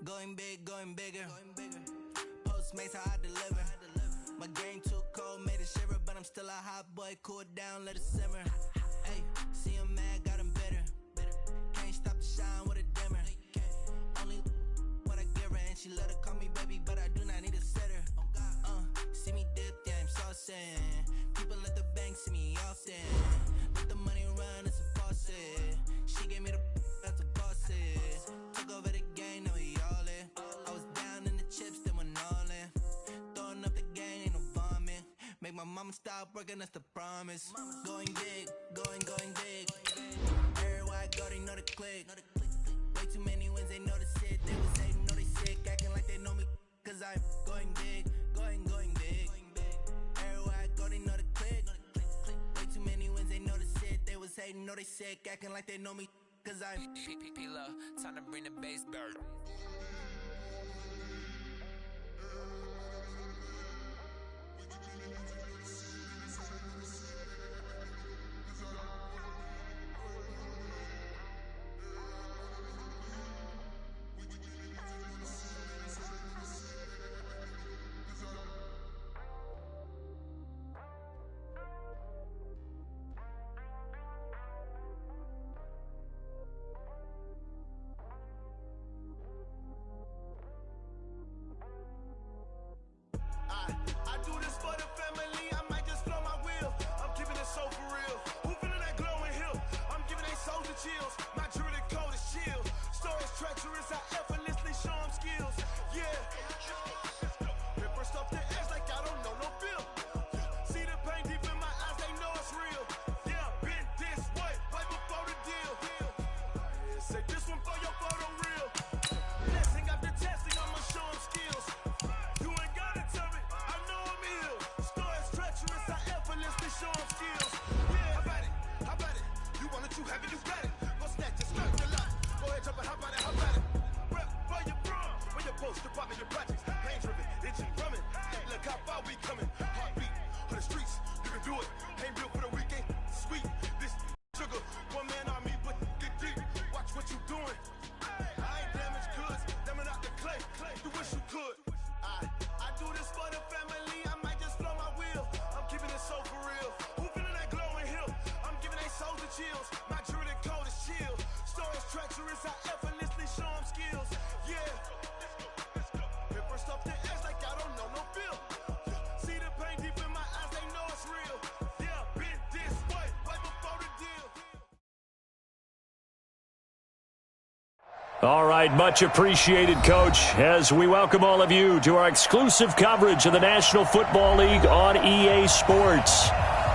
Going big, going bigger. Postmates how I deliver. My game too cold, made it shiver, but I'm still a hot boy. Cool it down, let it simmer. Hey, see him mad, got him bitter. Can't stop the shine with a dimmer. Only what I give her, and she let her call me baby, but I do not need a sitter. See me dip, yeah, I'm saucing. People at the bank see me often. Let the money run, it's a faucet. She gave me the that's a bosses. Took over the game, now we all in. I was down in the chips, then went all in. Throwing up the game, ain't no vomit. Make my mama stop working, that's the promise. Going big, going big. Everywhere I go, they know the click. Way too many wins, they notice it. They was hating, know they sick, acting like they know me. Cause I'm going big, going big. Everywhere I go, they know the click. Way too many wins, they notice it. They was hating, know they sick, acting like they know me. Cause I'm P-P-P-Love, time to bring the bass back. I do this for the family, I might just blow my wheel. I'm keeping it so for real. Who feeling that glowing hill? I'm giving they soldier chills. My jewelry code is chill. Stories treacherous, I effortlessly show them skills. Yeah. Ripper stuff the edge like I don't know no feel. See the pain deep in my eyes, they know it's real. Yeah, been this way, right before the deal. Say this one for your photo reel. Blessing after testing, I'ma show them skills. You ain't gotta tell me, I know I'm ill. Stories treacherous, I effortlessly show them skills. Yeah, how about it? You want it, you have it, you got it. Go snatch it, start your lot. Go ahead, jump it, how about it? Rep where you from, where your post, department, your projects. Pain driven, itching, drumming. Look how far we coming. Heartbeat for the streets, you can do it. Ain't built for the weekend, sweet. This sugar, one man army, but get deep. Watch what you doing. I ain't damaged goods, damn out the clay. You wish you could. I do this for the family, I might just blow my wheel. I'm keeping it so for real. Who feeling that glowing hill? I'm giving they soldier chills. My jewelry code is chill. Stories treacherous, I effortlessly show them skills. Yeah. Ripper stuff the edge like I don't know no feel. See the pain deep in my eyes, they know it's real. Yeah, been this way, right before the deal. All right, much appreciated, Coach, as we welcome all of you to our exclusive coverage of the National Football League on EA Sports.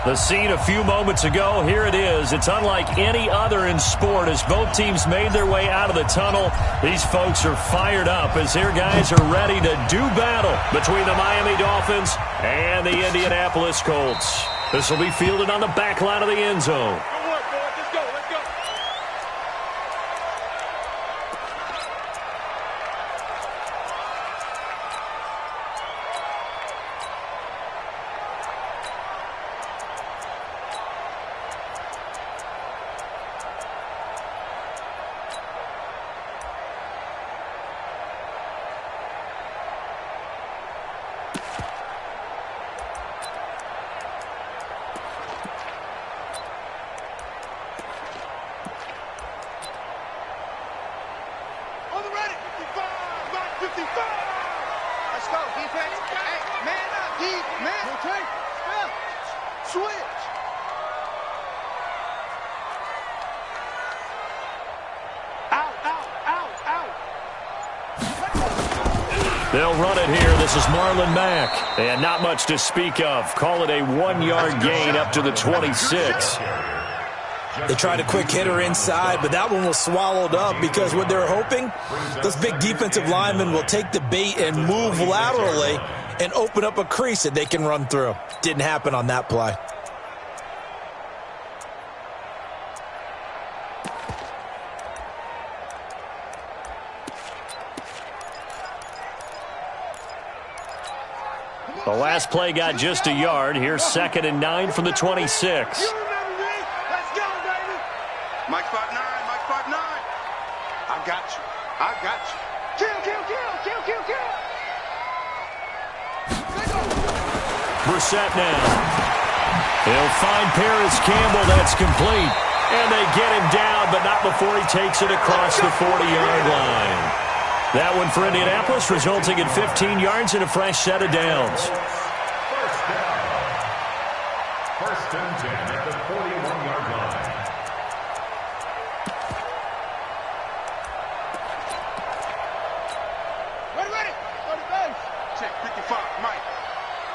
The scene a few moments ago, here it is. It's unlike any other in sport as both teams made their way out of the tunnel. These folks are fired up as their guys are ready to do battle between the Miami Dolphins and the Indianapolis Colts. This will be fielded on the back line of the end zone. Let's go, defense. Hey, man up, deep, man. Okay. Yeah. Switch. Out. They'll run it here. This is Marlon Mack. And not much to speak of. Call it a 1-yard gain up to the 26. They tried a quick hitter inside, but that one was swallowed up because what they're hoping, those big defensive linemen will take the bait and move laterally and open up a crease that they can run through. Didn't happen on that play. The last play got just a yard. Here's 2nd and 9 from the 26. Mike 5'9", Mike 5'9". I got you. Kill. Brissett now. He'll find Paris Campbell. That's complete. And they get him down, but not before he takes it across the 40-yard line. That one for Indianapolis, resulting in 15 yards and a fresh set of downs. First and 10 at the 41-yard line. Ready. Go to base. Check 55, Mike.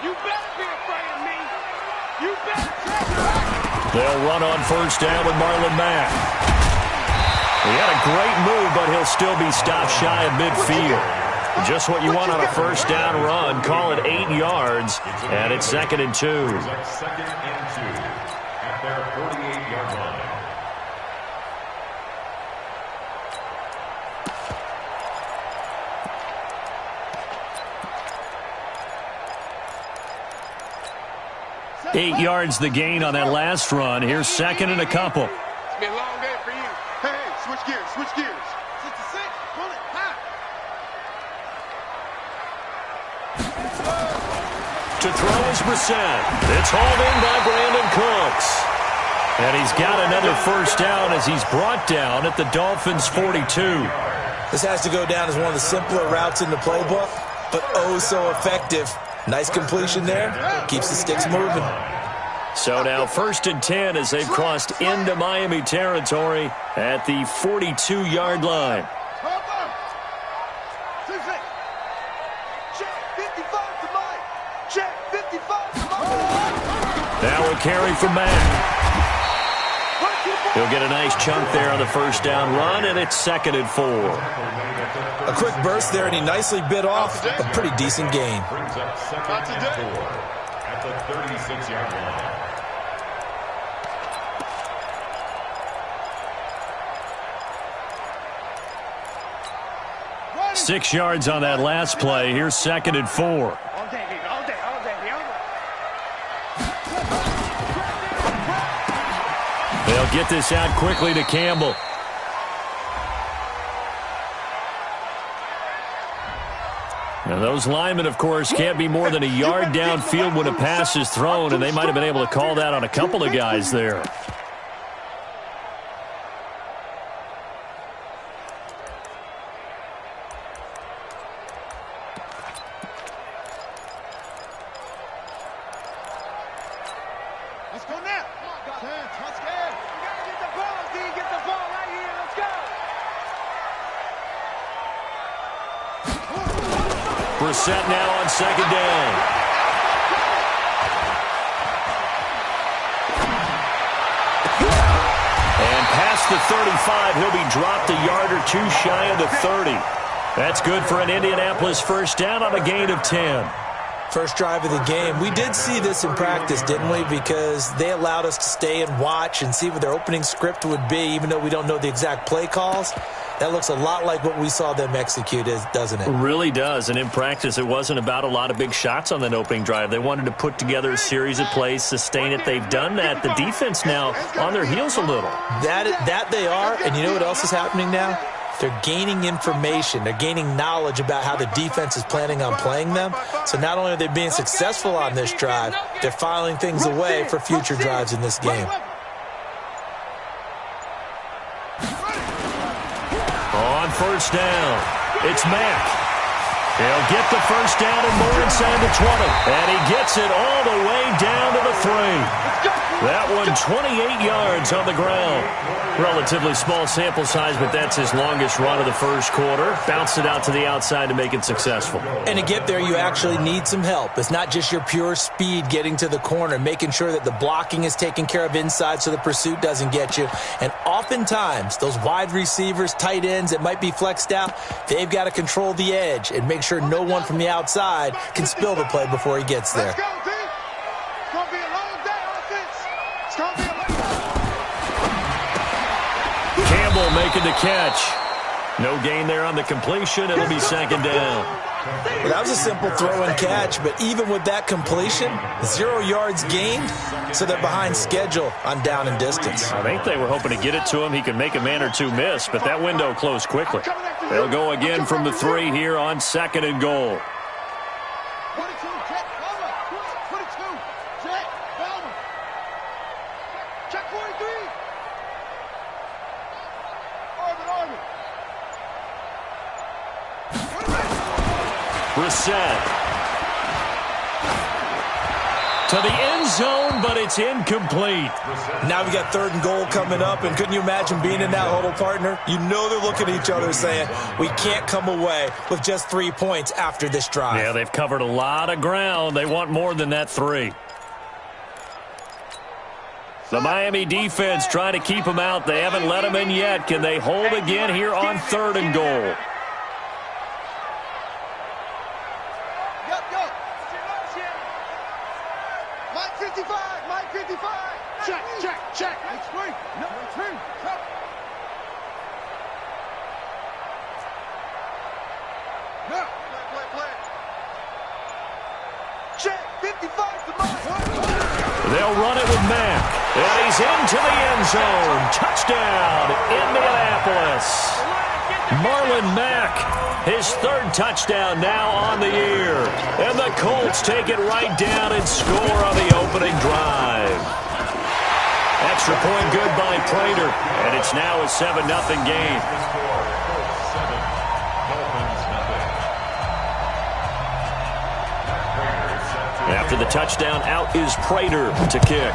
You better be afraid of me. You better check it. They'll run on first down with Marlon Mack. He had a great move, but he'll still be stopped shy of midfield. Just what you want on a first down run. Call it 8 yards, and it's 2nd and 2. Second and 2 at their 48-yard line. Eight yards the gain on that last run. Here's 2nd and a couple. It's been a long day for you. Hey, switch gears, switch gears. 66, pull it, high. To throw is Brissett. It's hauled in by Brandon Cooks. And he's got another first down as he's brought down at the Dolphins' 42. This has to go down as one of the simpler routes in the playbook, but oh so effective. Nice completion there. Keeps the sticks moving. So now 1st and 10 as they've crossed into Miami territory at the 42-yard line. Now a carry from Mack. He'll get a nice chunk there on the first down run, and it's 2nd and 4. A quick burst there, and he nicely bit off a pretty decent gain. Brings up 2nd and 4 at the 36-yard line. 6 yards on that last play. Here's 2nd and 4. All day. They'll get this out quickly to Campbell. Now those linemen, of course, can't be more than a yard downfield when a pass is thrown, and they might have been able to call that on a couple of guys there. Let's go now. Let's go. We got to get the ball, D. Get the ball right here. Let's go. Brissett now on 2nd down. And past the 35, he'll be dropped a yard or two shy of the 30. That's good for an Indianapolis first down on a gain of 10. First drive of the game. We did see this in practice, didn't we? Because they allowed us to stay and watch and see what their opening script would be, even though we don't know the exact play calls. That looks a lot like what we saw them execute, doesn't it? It really does. And in practice, it wasn't about a lot of big shots on that opening drive. They wanted to put together a series of plays, sustain it. They've done that. The defense now on their heels a little. That they are. And you know what else is happening now? They're gaining information. They're gaining knowledge about how the defense is planning on playing them. So not only are they being successful on this drive, they're filing things away for future drives in this game. On first down, it's Mack. He'll get the first down and more inside the 20. And he gets it all the way down to the 3. That one 28 yards on the ground. Relatively small sample size, but that's his longest run of the first quarter. Bounced it out to the outside to make it successful. And to get there, you actually need some help. It's not just your pure speed getting to the corner, making sure that the blocking is taken care of inside so the pursuit doesn't get you. And oftentimes, those wide receivers, tight ends that might be flexed out, they've got to control the edge and make sure no one from the outside can spill the play before he gets there. Let's go, D. It's going to be a long day, offense. It's going to be a long day. Campbell making the catch. No gain there on the completion. It'll be 2nd down. Well, that was a simple throw and catch, but even with that completion, 0 yards gained, so they're behind schedule on down and distance. I think they were hoping to get it to him. He could make a man or two miss, but that window closed quickly. They'll go again from the 3 here on 2nd and goal. 22, check, cover. 22. Brissett. To the end zone, but it's incomplete. Now we got 3rd and goal coming up, and couldn't you imagine being in that huddle, partner? You know they're looking at each other saying, we can't come away with just 3 points after this drive. Yeah, they've covered a lot of ground. They want more than that 3. The Miami defense trying to keep them out. They haven't let them in yet. Can they hold again here on 3rd and goal? Check. It's free. No, it's free. Check. No. Play. Check. 55's the mark. They'll run it with Mack. And he's into the end zone. Touchdown, Indianapolis. Marlon Mack, his 3rd touchdown now on the year. And the Colts take it right down and score on the opening drive. Extra point good by Prater, and it's now a 7-0 game. After the touchdown, out is Prater to kick.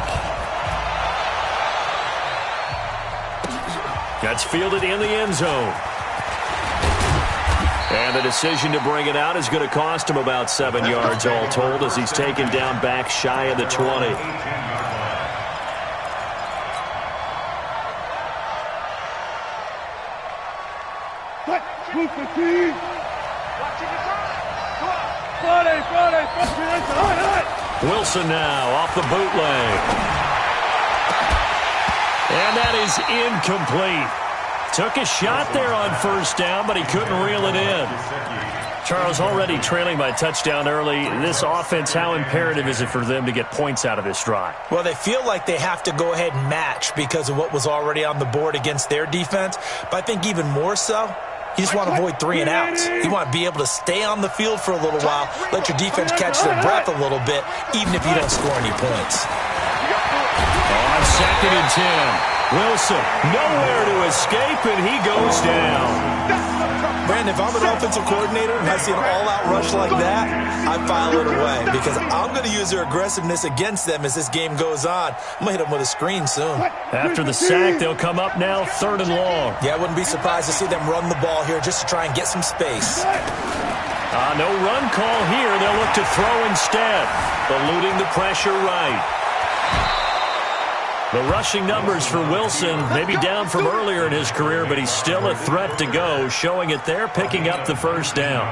That's fielded in the end zone. And the decision to bring it out is going to cost him about 7 yards all told as he's taken down back shy of the 20. Wilson now off the bootleg. And that is incomplete. Took a shot there on 1st down, but he couldn't reel it in. Charles, already trailing by a touchdown early. This offense, how imperative is it for them to get points out of this drive? Well, they feel like they have to go ahead and match because of what was already on the board against their defense. But I think even more so, you just want to avoid 3 and outs. You want to be able to stay on the field for a little while, let your defense catch their breath a little bit, even if you don't score any points. On 2nd and 10, Wilson nowhere to escape, and he goes down. Brandon, if I'm an offensive coordinator and I see an all-out rush like that, I file it away because I'm going to use their aggressiveness against them as this game goes on. I'm going to hit them with a screen soon. After the sack, they'll come up now 3rd and long. Yeah, I wouldn't be surprised to see them run the ball here just to try and get some space. No run call here. They'll look to throw instead, eluding the pressure right. The rushing numbers for Wilson may be down from earlier in his career, but he's still a threat to go, showing it there, picking up the 1st down.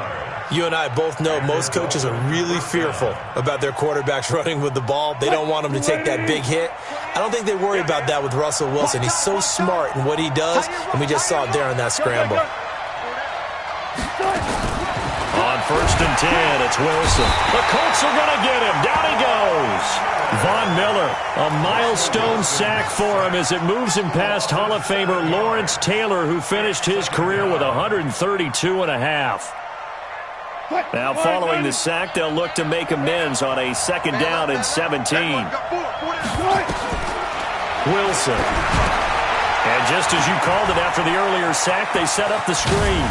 You and I both know most coaches are really fearful about their quarterbacks running with the ball. They don't want them to take that big hit. I don't think they worry about that with Russell Wilson. He's so smart in what he does, and we just saw it there in that scramble. On 1st and 10, it's Wilson. The Colts are going to get him. Down he goes. Von Miller, a milestone sack for him as it moves him past Hall of Famer Lawrence Taylor, who finished his career with 132.5. Now, following the sack, they'll look to make amends on a 2nd down and 17. Wilson. And just as you called it after the earlier sack, they set up the screen.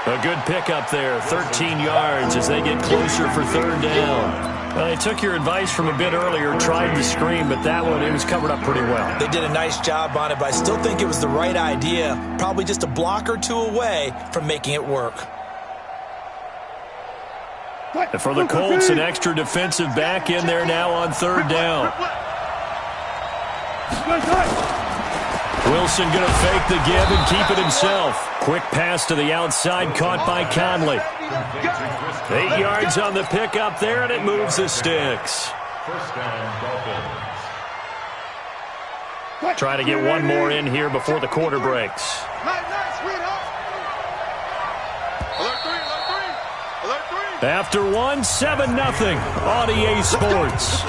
A good pickup there, 13 yards as they get closer for 3rd down. Well, they took your advice from a bit earlier, tried the screen, but that one, it was covered up pretty well. They did a nice job on it, but I still think it was the right idea. Probably just a block or 2 away from making it work. And for the Colts, an extra defensive back in there now on 3rd down. Wilson going to fake the give and keep it himself. Quick pass to the outside, caught by Conley. 8 yards on the pickup there, and it moves the sticks. Trying to get one more in here before the quarter breaks. After one, 7-0 on EA Sports.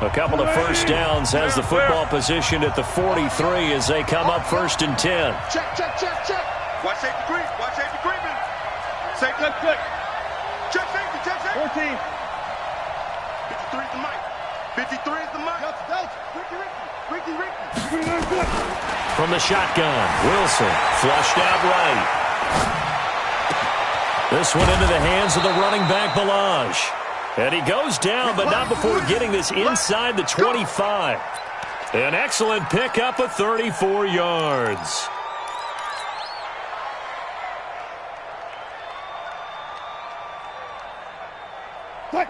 A couple of 1st downs has the football position at the 43 as they come up 1st and 10. Check. Watch safety creep. Watch safety creeping. Safety, click. Check safety. 14. 53 is the mic. 53 is the mic. Ricky. From the shotgun, Wilson flushed out right. This one into the hands of the running back, Balaj. And he goes down, but not before getting this inside the 25. An excellent pickup of 34 yards.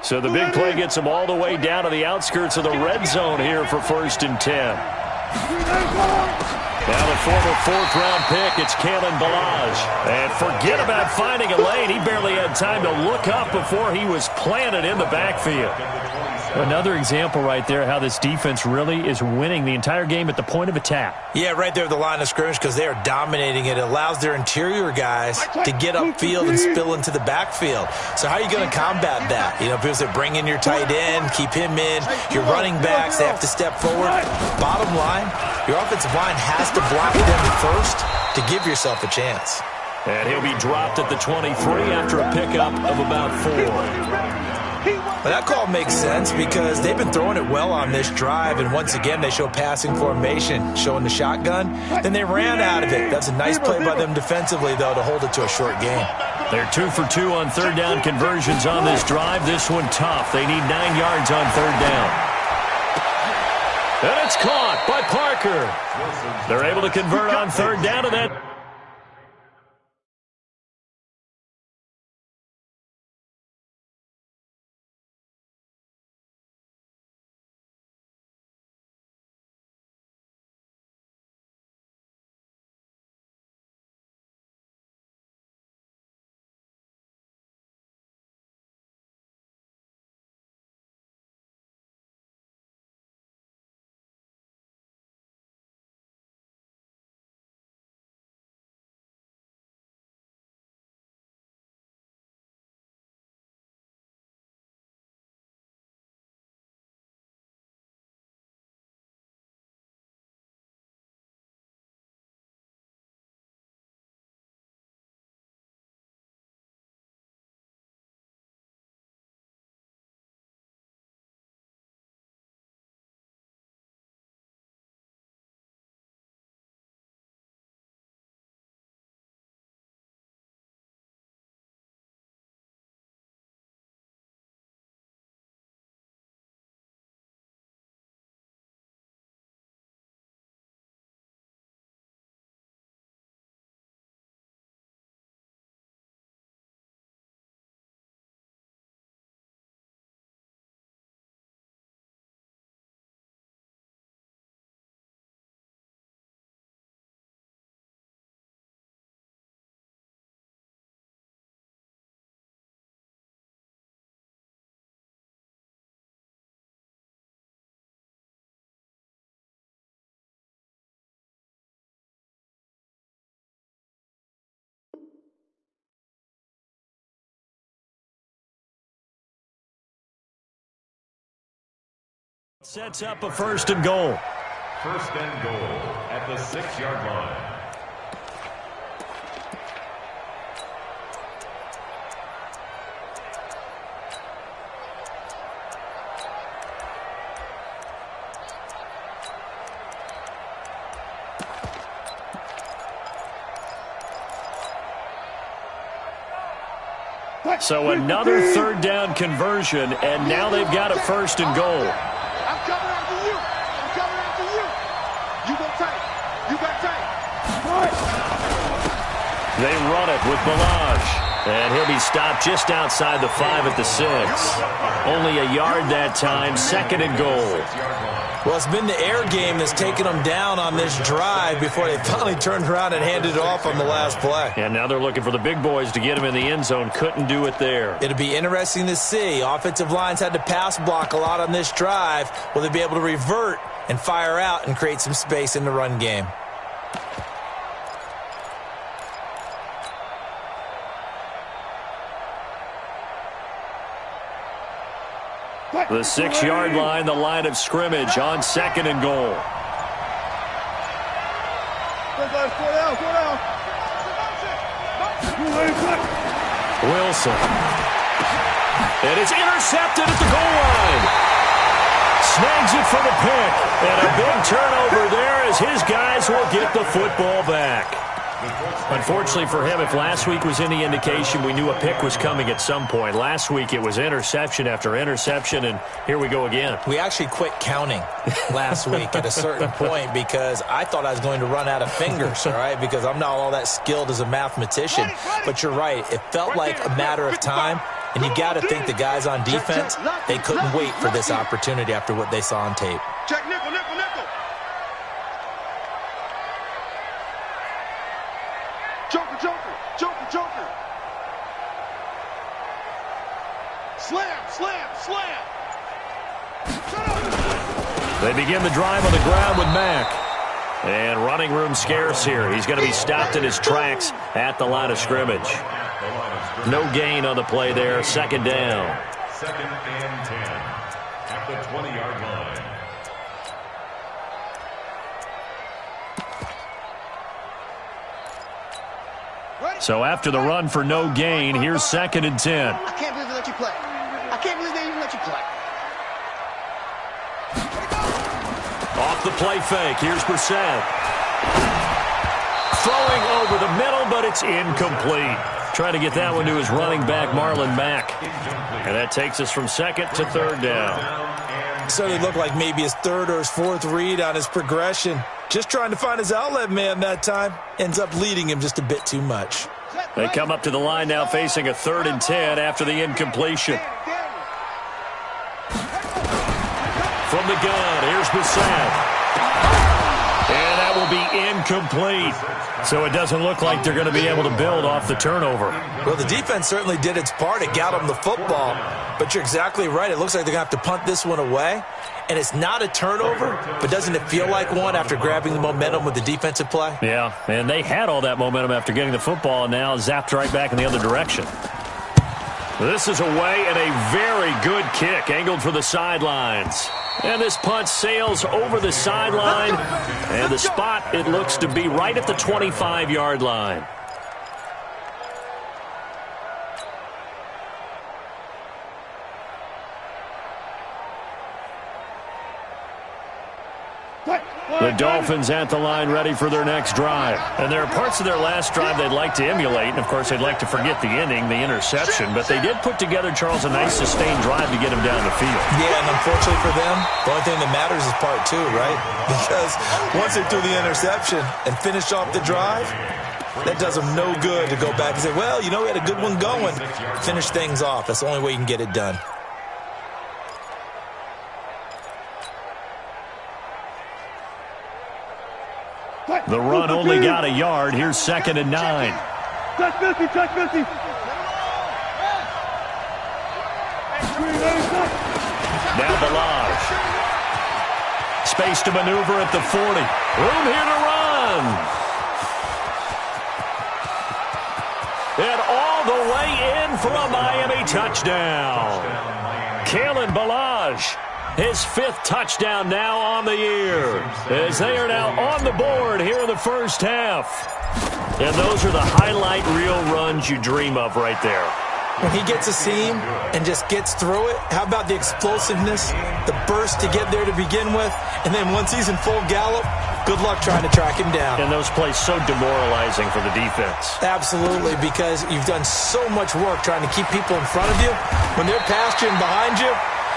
So the big play gets him all the way down to the outskirts of the red zone here for 1st and 10. Now the former 4th-round pick, it's Kalen Balaj. And forget about finding a lane. He barely had time to look up before he was planted in the backfield. Another example right there how this defense really is winning the entire game at the point of attack. Yeah, right there at the line of scrimmage because they are dominating it. It allows their interior guys to get upfield and spill into the backfield. So how are you going to combat that? You know, people say bring in your tight end, keep him in. Your running backs, they have to step forward. Bottom line, your offensive line has to block them first to give yourself a chance. And he'll be dropped at the 23 after a pickup of about 4. Well, that call makes sense because they've been throwing it well on this drive, and once again they show passing formation, showing the shotgun. Then they ran out of it. That's a nice play by them defensively, though, to hold it to a short game. They're 2 for 2 on 3rd down conversions on this drive. This one tough. They need 9 yards on 3rd down. And it's caught by Parker. They're able to convert on 3rd down to that. Sets up a 1st and goal. 1st and goal at the 6-yard line. So another 3rd down conversion, and now they've got a 1st and goal. I'm coming after you. I'm coming after you. You go tight. You got tight. They run it with Balaj. And he'll be stopped just outside the 5 at the 6. Only a yard that time, 2nd and goal. Well, it's been the air game that's taken them down on this drive before they finally turned around and handed it off on the last play. And now they're looking for the big boys to get him in the end zone. Couldn't do it there. It'll be interesting to see. Offensive lines had to pass block a lot on this drive. Will they be able to revert and fire out and create some space in the run game? The 6-yard line, the line of scrimmage on 2nd and goal. Wilson. And it's intercepted at the goal line. Snags it for the pick. And a big turnover there as his guys will get the football back. Unfortunately for him, if last week was any indication, we knew a pick was coming at some point. Last week it was interception after interception, and here we go again. We actually quit counting last week at a certain point because I thought I was going to run out of fingers, all right, because I'm not all that skilled as a mathematician. But you're right. It felt like a matter of time, and you got to think the guys on defense, they couldn't wait for this opportunity after what they saw on tape. Check nickel, nickel, nickel. Joker, joker, joker, joker. Slam, slam, slam. They begin the drive on the ground with Mack. And running room scarce here. He's going to be stopped in his tracks at the line of scrimmage. No gain on the play there. Second down. 2nd and 10 at the 20-yard line. So after the run for no gain, here's 2nd and 10. I can't believe they let you play. I can't believe they even let you play. Off the play fake. Here's Brissett. Throwing over the middle, but it's incomplete. Trying to get that one to his running back, Marlon Mack. And that takes us from 2nd to 3rd down. Certainly looked like maybe his 3rd or his 4th read on his progression. Just trying to find his outlet man that time. Ends up leading him just a bit too much. They come up to the line now facing a 3rd and 10 after the incompletion. From the gun, here's Brissett. And that will be incomplete. So it doesn't look like they're going to be able to build off the turnover. Well, the defense certainly did its part. It got them the football. But you're exactly right. It looks like they're going to have to punt this one away. And it's not a turnover, but doesn't it feel like one after grabbing the momentum with the defensive play? Yeah, and they had all that momentum after getting the football and now zapped right back in the other direction. This is away and a very good kick, angled for the sidelines. And this punt sails over the sideline, and the spot, it looks to be right at the 25-yard line. The Dolphins at the line ready for their next drive. And there are parts of their last drive they'd like to emulate. And, of course, they'd like to forget the inning, the interception. But they did put together, Charles, a nice sustained drive to get him down the field. Yeah, and unfortunately for them, the only thing that matters is part 2, right? Because once they threw the interception and finished off the drive, that does them no good to go back and say, well, you know, we had a good one going. Finish things off. That's the only way you can get it done. The run only got a yard. Here's 2nd and 9. Touch Missy, touch Missy. Now Balaj. Space to maneuver at the 40. Room here to run. And all the way in for a Miami touchdown. Kalen Balaj. His 5th touchdown now on the year, as they are now on the board here in the first half. And those are the highlight reel runs you dream of right there. When he gets a seam and just gets through it, how about the explosiveness, the burst to get there to begin with, and then once he's in full gallop, good luck trying to track him down. And those plays so demoralizing for the defense. Absolutely, because you've done so much work trying to keep people in front of you. When they're past you and behind you,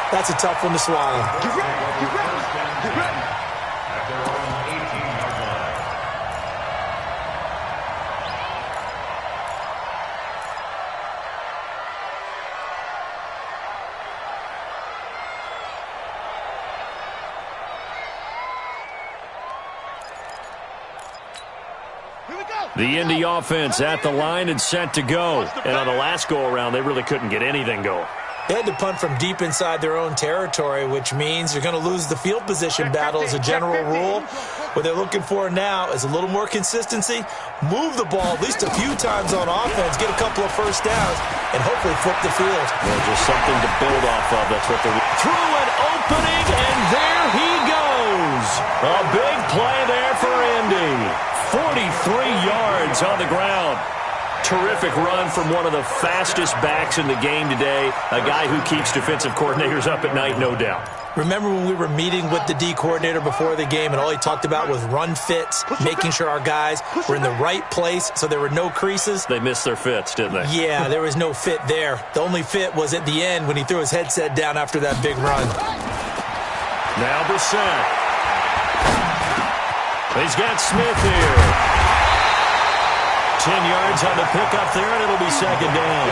that's a tough one to swallow. Get ready, get ready, get ready. At their own 18-yard line. Here we go. The Indy offense at the line and set to go. And on the last go-around, they really couldn't get anything going. They had to punt from deep inside their own territory, which means you're going to lose the field position battle as a general rule. What they're looking for now is a little more consistency, move the ball at least a few times on offense, get a couple of first downs, and hopefully flip the field. Yeah, just something to build off of. That's what they're through an opening, and there he goes. A big play there for Indy. 43 yards on the ground. Terrific run from one of the fastest backs in the game today, a guy who keeps defensive coordinators up at night, no doubt. Remember when we were meeting with the D coordinator before the game and all he talked about was run fits, making sure our guys were in the right place so there were no creases? They missed their fits, didn't they? Yeah, there was no fit there. The only fit was at the end when he threw his headset down after that big run. Now Brissett. He's got Smith here. 10 yards on the pickup there, and it'll be second down.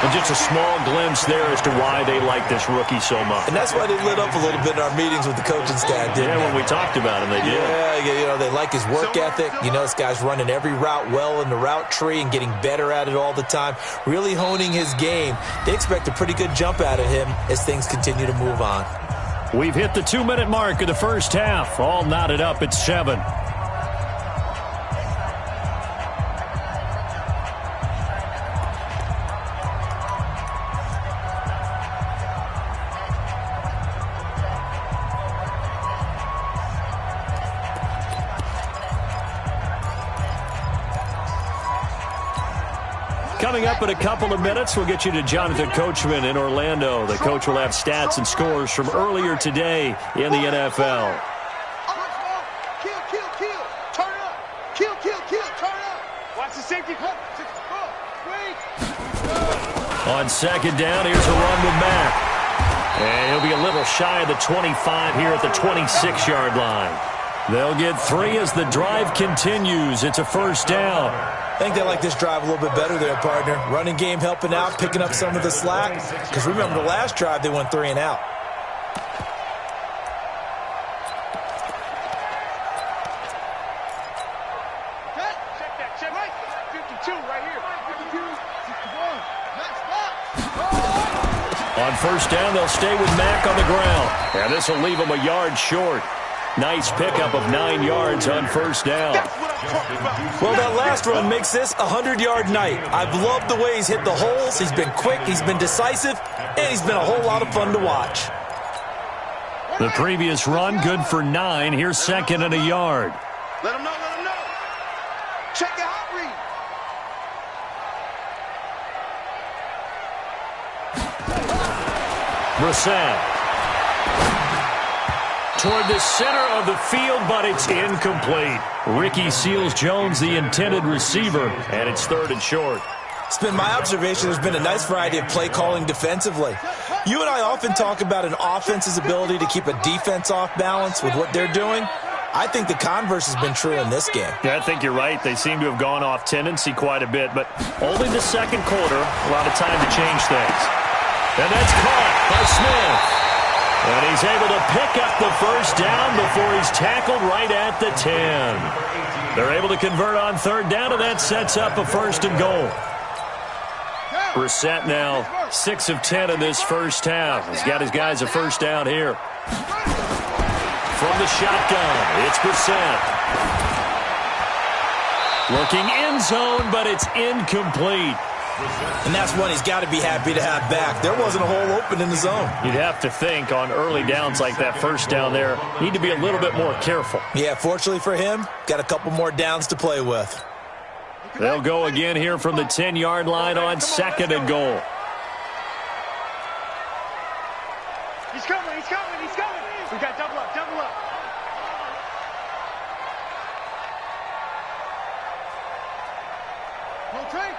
And just a small glimpse there as to why they like this rookie so much. And that's why they lit up a little bit in our meetings with the coaching staff, didn't they? When we talked about him, they did. Yeah, they like his work ethic. This guy's running every route well in the route tree and getting better at it all the time, really honing his game. They expect a pretty good jump out of him as things continue to move on. We've hit the 2-minute mark of the first half. All knotted up at 7. Coming up in a couple of minutes, we'll get you to Jonathan Coachman in Orlando. The coach will have stats and scores from earlier today in the NFL. Kill. Turn up. Kill. Turn up. Watch the safety. On second down, here's a run with Mack. And he'll be a little shy of the 25 here at the 26-yard line. They'll get 3 as the drive continues. It's a first down. I think they like this drive a little bit better there, partner. Running game helping out, picking up some of the slack. Because remember, the last drive, they went 3 and out. Check. 52 right here. 51. On first down, they'll stay with Mack on the ground. And this will leave them a yard short. Nice pickup of 9 yards on first down. Well, that last run makes this a 100-yard night. I've loved the way he's hit the holes. He's been quick, he's been decisive, and he's been a whole lot of fun to watch. The previous run, good for 9. Here's second and a yard. Let him know. Check your hot read. Brissett. Toward the center of the field, but it's incomplete. Ricky Seals-Jones, the intended receiver, and it's 3rd and short. It's been my observation there's been a nice variety of play calling defensively. You and I often talk about an offense's ability to keep a defense off balance with what they're doing. I think the converse has been true in this game. Yeah, I think you're right. They seem to have gone off tendency quite a bit, but only the second quarter, a lot of time to change things. And that's caught by Smith. And he's able to pick up the first down before he's tackled right at the 10. They're able to convert on 3rd down, and that sets up a 1st and goal. Brissett now 6 of 10 in this first half. He's got his guys a first down here. From the shotgun, it's Brissett. Looking end zone, but it's incomplete. And that's one he's got to be happy to have back. There wasn't a hole open in the zone. You'd have to think on early downs like that first down there, need to be a little bit more careful. Yeah, fortunately for him, got a couple more downs to play with. They'll go again here from the 10-yard line on 2nd and goal. He's coming. We got double up. Don't take.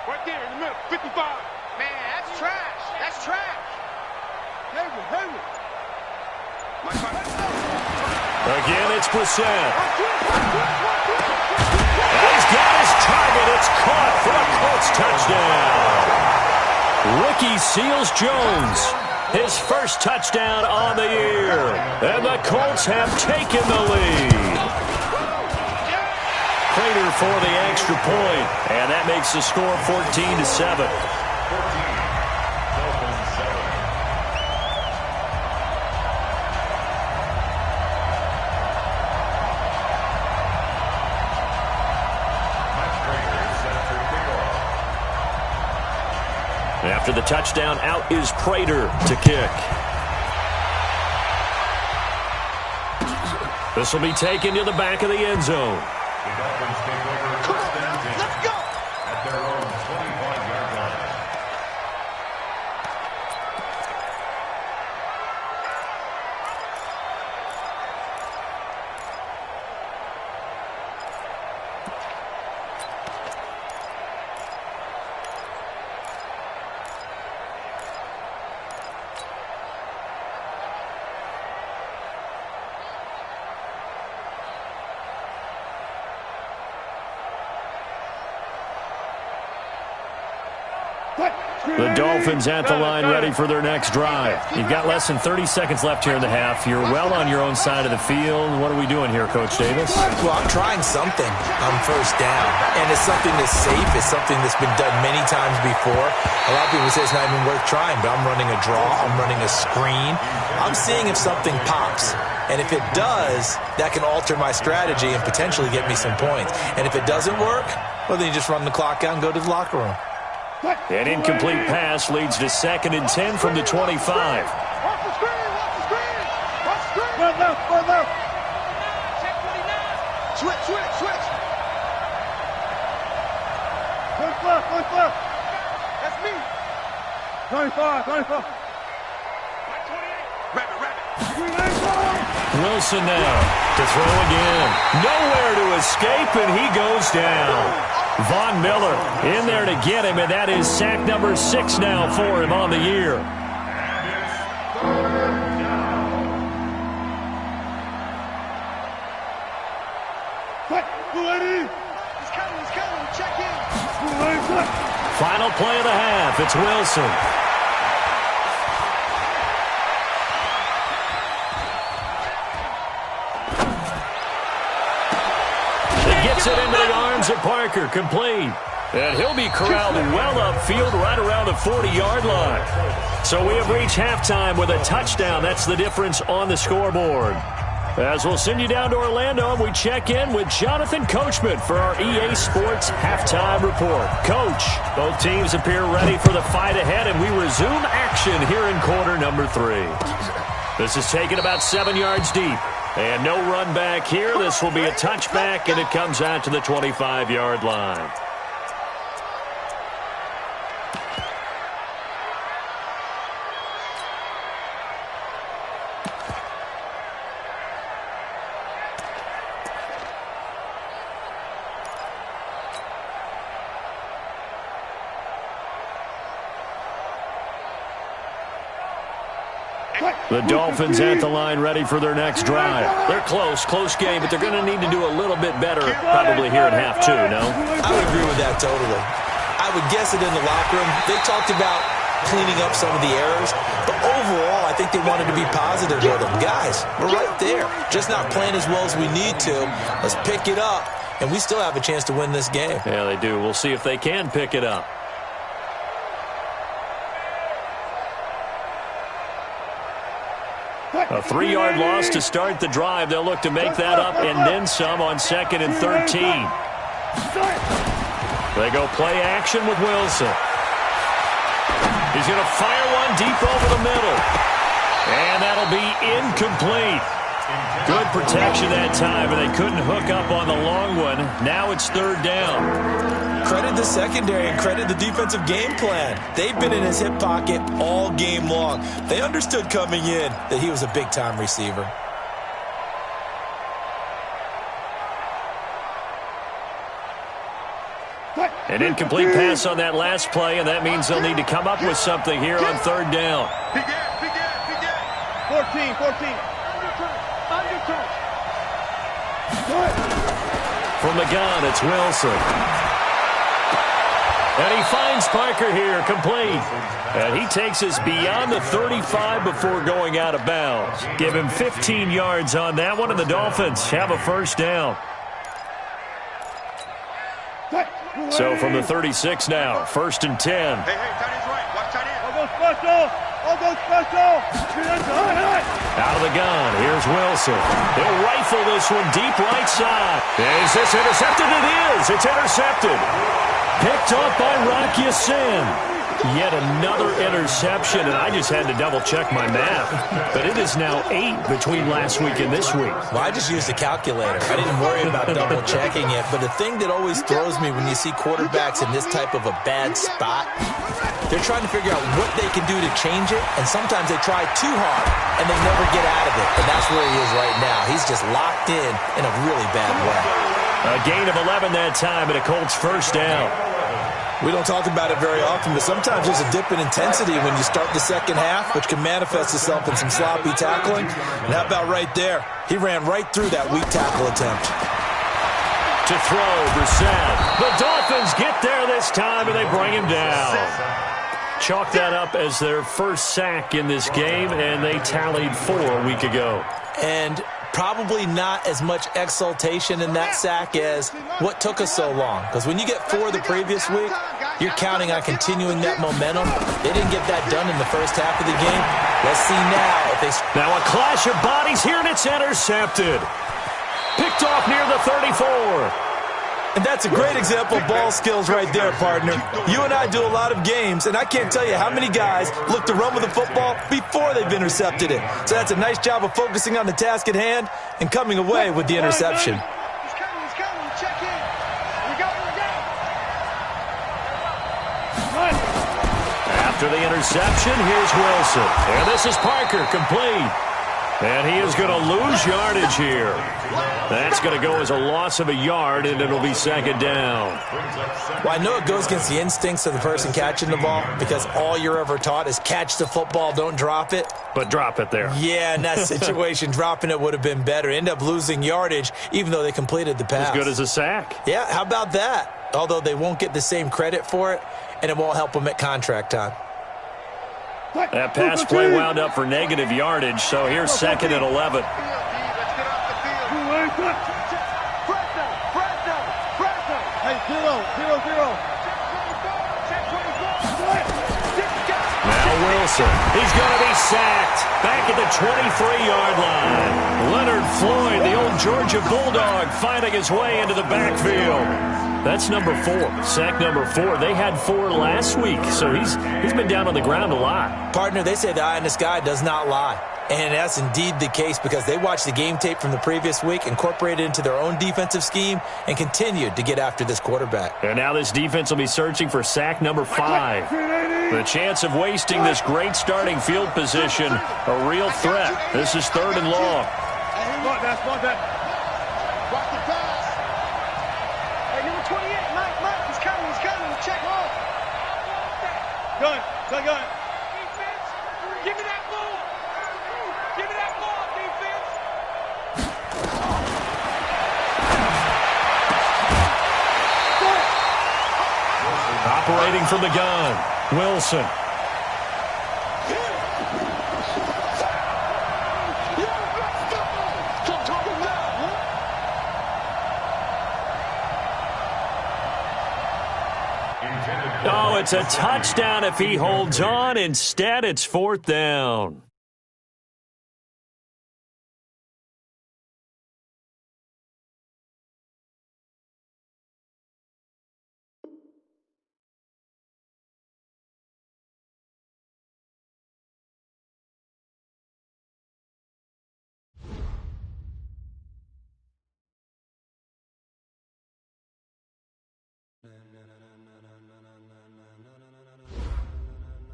Right there in the middle, 55. Man, that's trash. Hayward. Again, it's Brissett. And he's got his target. It's caught for a Colts touchdown. Ricky Seals-Jones, his first touchdown on the year. And the Colts have taken the lead. Prater for the extra point, and that makes the score 14-7. After the touchdown, out is Prater to kick. This will be taken to the back of the end zone. Let's go. The Dolphins at the line ready for their next drive. You've got less than 30 seconds left here in the half. You're well on your own side of the field. What are we doing here, Coach Davis? Well, I'm trying something on first down, and it's something that's safe. It's something that's been done many times before. A lot of people say it's not even worth trying, but I'm running a draw. I'm running a screen. I'm seeing if something pops. And if it does, that can alter my strategy and potentially get me some points. And if it doesn't work, well, then you just run the clock out and go to the locker room. An incomplete pass leads to 2nd and 10 from the 25. Watch the screen! Watch the screen! Watch the screen! Run left! Check 29. Switch! Switch left! That's me! 25! 28! Rabbit! Wilson now to throw again. Nowhere to escape, and he goes down. Von Miller in there to get him, and that is sack number 6 now for him on the year. He's coming. Check in. Final play of the half. It's Wilson. Gets it into the arms of Parker, complete. And he'll be corralled well upfield right around the 40-yard line. So we have reached halftime with a touchdown. That's the difference on the scoreboard. As we'll send you down to Orlando, and we check in with Jonathan Coachman for our EA Sports Halftime Report. Coach, both teams appear ready for the fight ahead, and we resume action here in quarter number 3. This is taken about 7 yards deep. And no run back here. This will be a touchback, and it comes out to the 25-yard line. The Dolphins at the line ready for their next drive. They're close game, but they're going to need to do a little bit better probably here in half 2, no? I would agree with that totally. I would guess it in the locker room. They talked about cleaning up some of the errors, but overall, I think they wanted to be positive with them. Guys, we're right there. Just not playing as well as we need to. Let's pick it up, and we still have a chance to win this game. Yeah, they do. We'll see if they can pick it up. A 3-yard loss to start the drive. They'll look to make that up and then some on 2nd and 13. They go play action with Wilson. He's going to fire one deep over the middle. And that'll be incomplete. Good protection that time, and they couldn't hook up on the long one. Now it's 3rd down. Credit the secondary and credit the defensive game plan. They've been in his hip pocket all game long. They understood coming in that he was a big-time receiver. An incomplete pass on that last play, and that means they'll need to come up with something here on 3rd down. 14. From the gun, it's Wilson. And he finds Parker here, complete. And he takes us beyond the 35 before going out of bounds. Give him 15 yards on that one, and the Dolphins have a 1st down. So from the 36 now, 1st and 10. Hey, tight end's right. Watch tight end. I'll go special. Out of the gun, here's Wilson. He'll rifle this one deep right side. Is this intercepted? It is. It's intercepted. Picked off by Rock Ya-Sin. Yet another interception, and I just had to double-check my math. But it is now 8 between last week and this week. Well, I just used a calculator. I didn't worry about double-checking it. But the thing that always throws me when you see quarterbacks in this type of a bad spot, they're trying to figure out what they can do to change it, and sometimes they try too hard, and they never get out of it. And that's where he is right now. He's just locked in a really bad way. A gain of 11 that time, and a Colts 1st down. We don't talk about it very often, but sometimes there's a dip in intensity when you start the second half, which can manifest itself in some sloppy tackling. And how about right there? He ran right through that weak tackle attempt. To throw, Brissett. The Dolphins get there this time, and they bring him down. Chalk that up as their first sack in this game, and they tallied 4 a week ago. And probably not as much exultation in that sack as what took us so long. Because when you get 4 the previous week, you're counting on continuing that momentum. They didn't get that done in the first half of the game. Let's see now if they... Now a clash of bodies here, and it's intercepted. Picked off near the 34. And that's a great example of ball skills right there, partner. You and I do a lot of games, and I can't tell you how many guys look to run with the football before they've intercepted it. So that's a nice job of focusing on the task at hand and coming away with the interception. He's coming. Check in. We go. After the interception, here's Wilson. And this is Parker, complete. And he is going to lose yardage here. That's going to go as a loss of a yard, and it'll be second down. Well, I know it goes against the instincts of the person catching the ball because all you're ever taught is catch the football, don't drop it. But drop it there. Yeah, in that situation, dropping it would have been better. End up losing yardage, even though they completed the pass. As good as a sack. Yeah, how about that? Although they won't get the same credit for it, and it won't help them at contract time. That pass play wound up for negative yardage, so here's second and 11. Now Wilson. He's going to be sacked. Back at the 23-yard line. Leonard Floyd, the old Georgia Bulldog, finding his way into the backfield. That's number 4. Sack number 4. They had 4 last week, so he's been down on the ground a lot. Partner, they say the eye in the sky does not lie. And that's indeed the case because they watched the game tape from the previous week, incorporated it into their own defensive scheme, and continued to get after this quarterback. And now this defense will be searching for sack number 5. The chance of wasting this great starting field position, a real threat. This is 3rd and long. Spot that. Watch the pass. Hey, number 28, Mike, he's coming. Check. Gun. Defense, give me that ball. Defense. Operating from the gun, Wilson. Oh, it's a touchdown if he holds on. Instead, it's 4th down.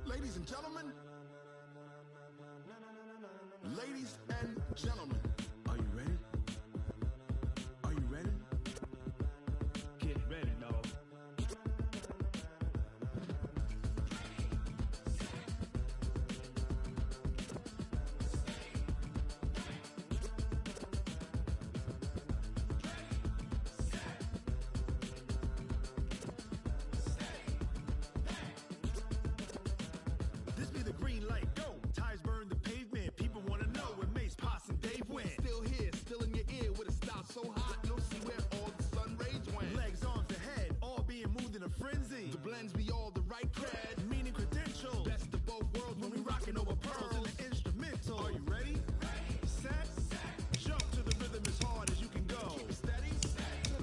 Ladies and gentlemen, are you ready? Get ready, dog. This be the green light, go. Tires burn the pavement. People want to know where Mace, Poss, and Dave went. Still here, still in your ear with a style so hot. No see where all the sun rays went. Legs, arms, and head, all being moved in a frenzy. The blends be all the right cred, meaning credentials. Best of both worlds when we rocking over pearls and the instrumental. Are you ready? Set. Jump to the rhythm as hard as you can go. Keep it steady. To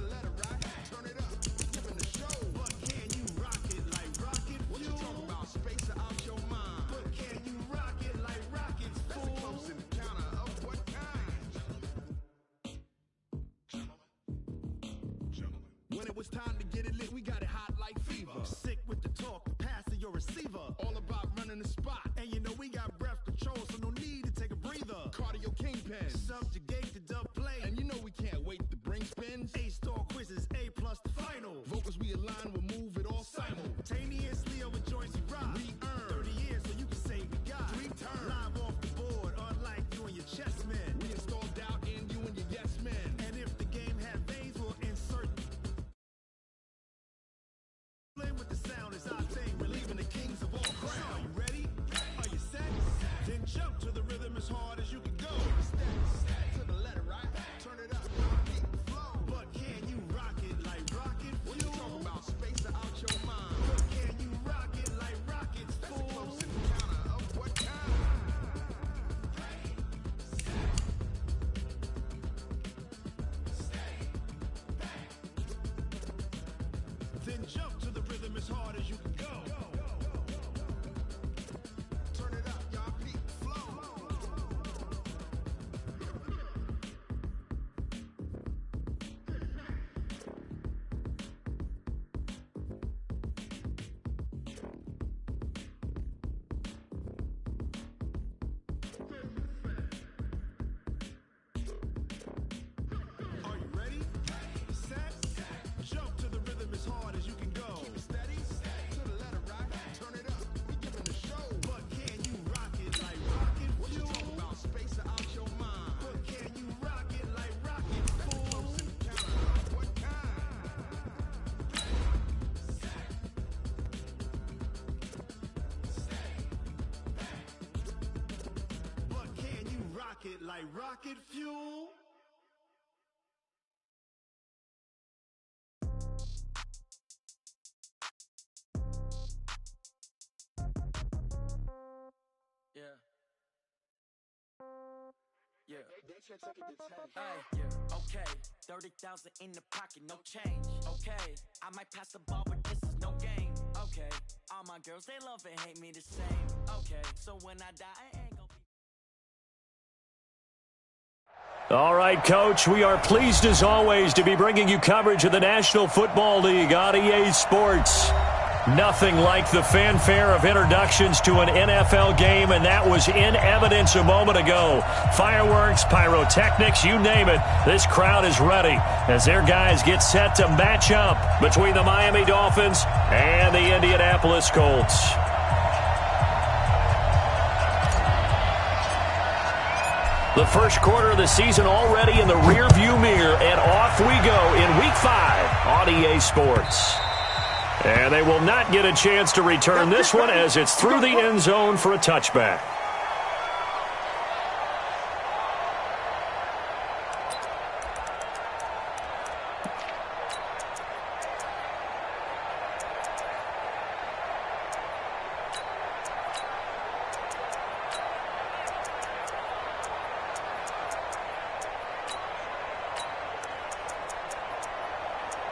the letter right. Turn it up. Giving the show. But can you rock it like rocket fuel? What you talking about? Space out your mind. But can you rock it like rockets, fool? That's a close encounter of what kind? When it was time to get it lit, we got it hot like fever. Sick with the talk, pass to your receiver. All about running the spot. And you know we got breath control, so no need to take a breather. Cardio kingpin, subjugate the dub play. And you know we can't wait to bring spins. A-star quizzes, A+ the final. Vocals we align, we'll move it all simultaneously over joints we rock. We earn 30 years, so you can say we got 3 turns. Live off the board, unlike you and your chess men. We install doubt in you and your yes men. And if the game had veins, we'll insert the as hard as you can go. Step to the letter, right? Turn it up, rocket, flow. But can you rock it like rocket fuel? You talk about space out your mind. But can you rock it like rockets, fool? That's a close encounter of what kind? Then jump to the rhythm as hard as you can go. Turn it up, y'all. Peak flow. Are you ready? Set. Jump to the rhythm as hard as you can go. Keep it steady. To the letter, right? Turn it up. We giving the show. But can you rock it like rocket fuel? What you talk about? Space out your mind. But can you rock it like rocket fuel? Close encounter of what kind? But can you rock it like rocket fuel? Okay, 30,000 in the pocket, no change. Okay, I might pass the ball, but this is no game. Okay, all my girls, they love and hate me the same. Okay, so when I die, I ain't gonna be... All right, Coach, we are pleased as always to be bringing you coverage of the National Football League on EA Sports. Nothing like the fanfare of introductions to an NFL game, and that was in evidence a moment ago. Fireworks, pyrotechnics, you name it. This crowd is ready as their guys get set to match up between the Miami Dolphins and the Indianapolis Colts. The first quarter of the season already in the rearview mirror, and off we go in Week 5 on EA Sports. And they will not get a chance to return this one as it's through the end zone for a touchback.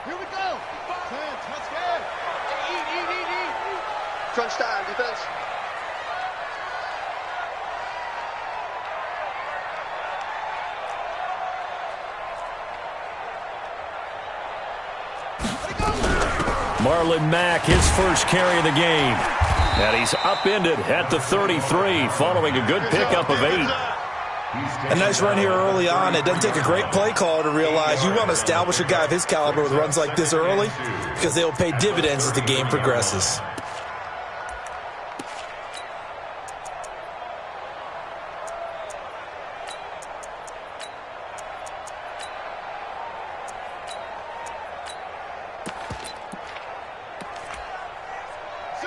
Here we go. 10, let's go. Eat. Crunch time, defense. Marlon Mack, his first carry of the game. And he's upended at the 33 following a good pickup of 8. A nice run here early on. It doesn't take a great play caller to realize you want to establish a guy of his caliber with runs like this early because they will pay dividends as the game progresses.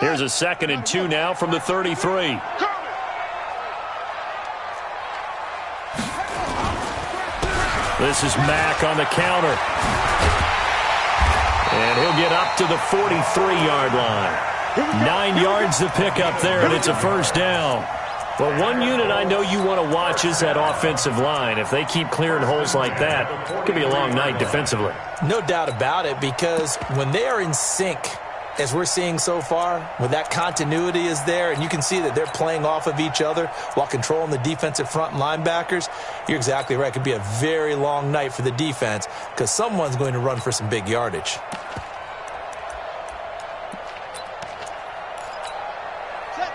Here's a 2nd and 2 now from the 33. This is Mack on the counter. And he'll get up to the 43-yard line. 9 yards to pick up there, and it's a first down. Well, one unit I know you want to watch is that offensive line. If they keep clearing holes like that, it could be a long night defensively. No doubt about it, because when they are in sync, as we're seeing so far, when that continuity is there and you can see that they're playing off of each other while controlling the defensive front and linebackers, you're exactly right. It could be a very long night for the defense because someone's going to run for some big yardage.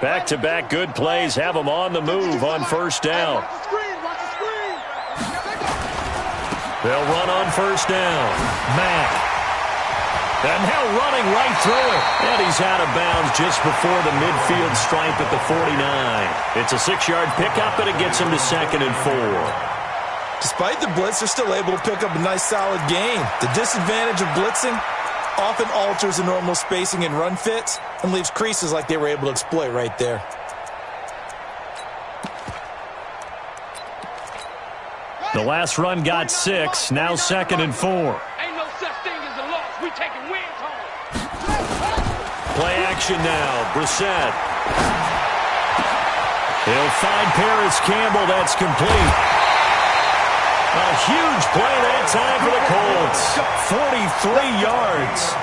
Back-to-back good plays have them on the move on first down. They'll run on first down. Mack. And now running right through it. And he's out of bounds just before the midfield stripe at the 49. It's a 6-yard pickup, and it gets him to 2nd and 4. Despite the blitz, they're still able to pick up a nice, solid gain. The disadvantage of blitzing often alters the normal spacing and run fits and leaves creases like they were able to exploit right there. The last run got 6. Now 2nd and 4. Ain't no such thing as a loss. We taking wins home. Play action now. Brissett. He'll find Paris Campbell. That's complete. A huge play that time for the Colts. 43 yards.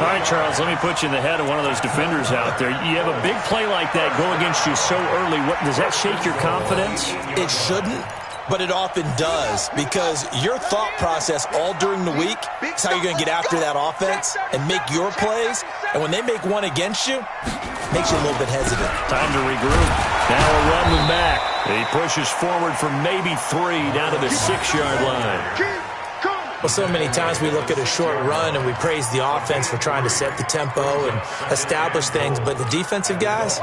All right, Charles, let me put you in the head of one of those defenders out there. You have a big play like that go against you so early. Does that shake your confidence? It shouldn't, but it often does, because your thought process all during the week is how you're going to get after that offense and make your plays. And when they make one against you, it makes you a little bit hesitant. Time to regroup. Now a run with Mack. He pushes forward for maybe 3 down to the 6-yard line. Well, so many times we look at a short run and we praise the offense for trying to set the tempo and establish things, but the defensive guys,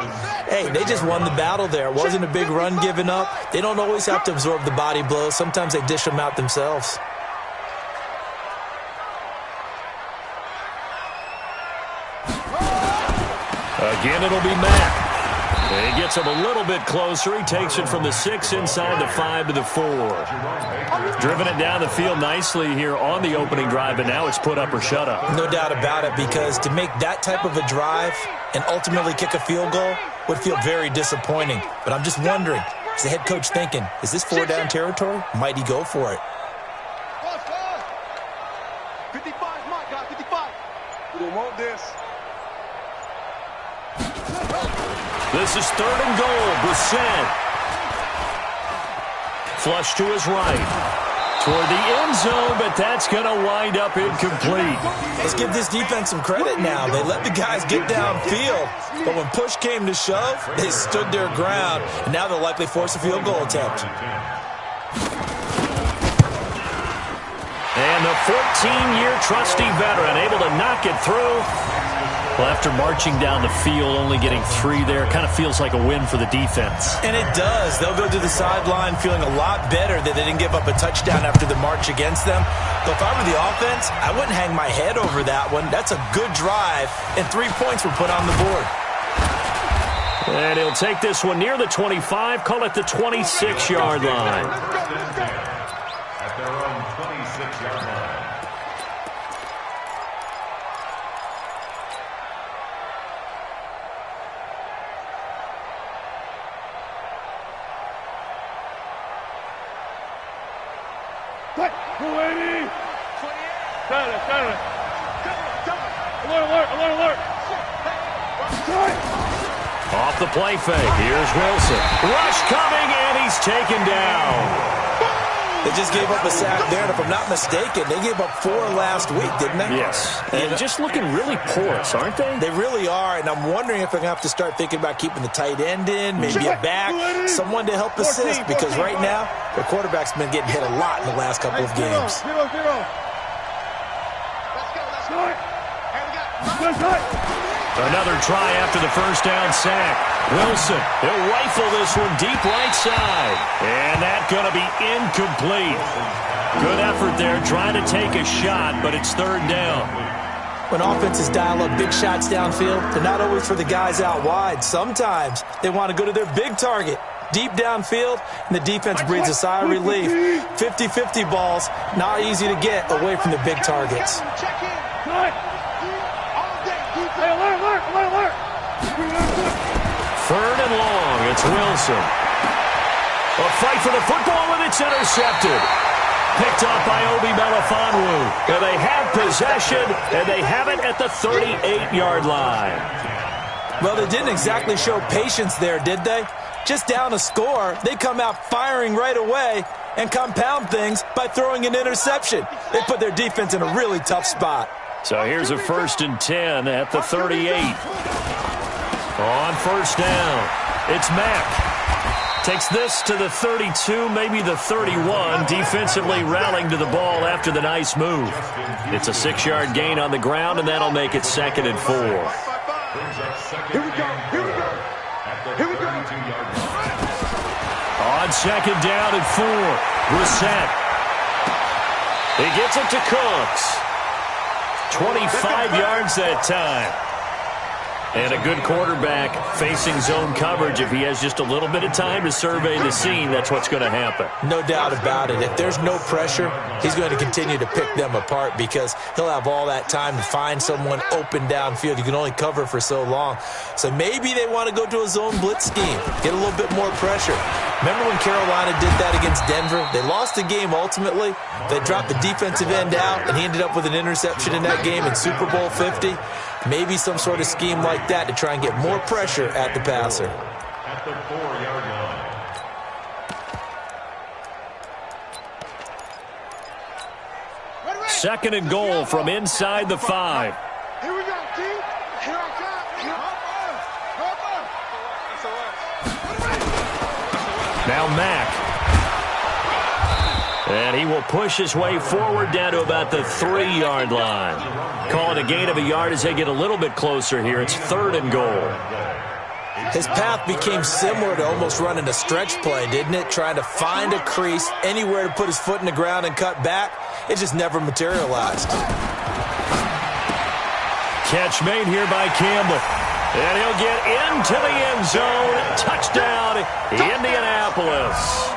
hey, they just won the battle there. It wasn't a big run given up. They don't always have to absorb the body blows. Sometimes they dish them out themselves. Again, it'll be Mack. He gets him a little bit closer. He takes it from the 6 inside the 5 to the 4. Driven it down the field nicely here on the opening drive, but now it's put up or shut up. No doubt about it, because to make that type of a drive and ultimately kick a field goal would feel very disappointing. But I'm just wondering, is the head coach thinking, is this 4-down territory? Might he go for it? 55, Mike, got 55. We don't want this. This is 3rd and goal. Brissett. Flush to his right. Toward the end zone, but that's going to wind up incomplete. Let's give this defense some credit now. They let the guys get downfield, but when push came to shove, they stood their ground, and now they'll likely force a field goal attempt. And the 14-year trusty veteran able to knock it through. Well, after marching down the field, only getting 3 there, kind of feels like a win for the defense. And it does. They'll go to the sideline feeling a lot better that they didn't give up a touchdown after the march against them. But if I were the offense, I wouldn't hang my head over that one. That's a good drive, and 3 points were put on the board. And he'll take this one near the 25, call it the 26-yard line. At their own 26-yard line. What? 280. Tyler. Alert. Off the play fake. Here's Wilson. Rush coming, and he's taken down. They just gave up a sack there, and if I'm not mistaken, they gave up 4 last week, didn't they? Yes. And just looking really porous, aren't they? They really are, and I'm wondering if they're going to have to start thinking about keeping the tight end in, maybe a back, someone to help assist, because right now, their quarterback's been getting hit a lot in the last couple of games. Another try after the first down sack. Wilson, he'll rifle this one deep right side. And that's going to be incomplete. Good effort there, trying to take a shot, but it's 3rd down. When offenses dial up big shots downfield, they're not always for the guys out wide. Sometimes they want to go to their big target, deep downfield, and the defense breathes a sigh of relief. 50-50 balls, not easy to get away from the big targets. Alert. 3rd and long, it's Wilson. A fight for the football, and it's intercepted. Picked off by Obi Melifonwu. And they have possession, and they have it at the 38-yard line. Well, they didn't exactly show patience there, did they? Just down a score, they come out firing right away and compound things by throwing an interception. They put their defense in a really tough spot. So here's a 1st and 10 at the 38. On 1st down, it's Mack. Takes this to the 32, maybe the 31, defensively rallying to the ball after the nice move. It's a 6-yard gain on the ground, and that'll make it 2nd and 4. Here we go. On 2nd down and 4, Brissett. He gets it to Cooks. 25 yards that time. And a good quarterback facing zone coverage, if he has just a little bit of time to survey the scene, that's what's going to happen. No doubt about it. If there's no pressure, he's going to continue to pick them apart because he'll have all that time to find someone open downfield. You can only cover for so long. So maybe they want to go to a zone blitz scheme, get a little bit more pressure. Remember when Carolina did that against Denver? They lost the game ultimately. They dropped the defensive end out, and he ended up with an interception in that game in Super Bowl 50. Maybe some sort of scheme like that to try and get more pressure at the passer. At the 4-yard line. Second and goal from inside the 5. Here we go, team. Here I come. Now Mack. And he will push his way forward down to about the 3-yard line. Calling a gain of a yard as they get a little bit closer here. It's third and goal. His path became similar to almost running a stretch play, didn't it? Trying to find a crease, anywhere to put his foot in the ground and cut back. It just never materialized. Catch made here by Campbell. And he'll get into the end zone. Touchdown, Indianapolis.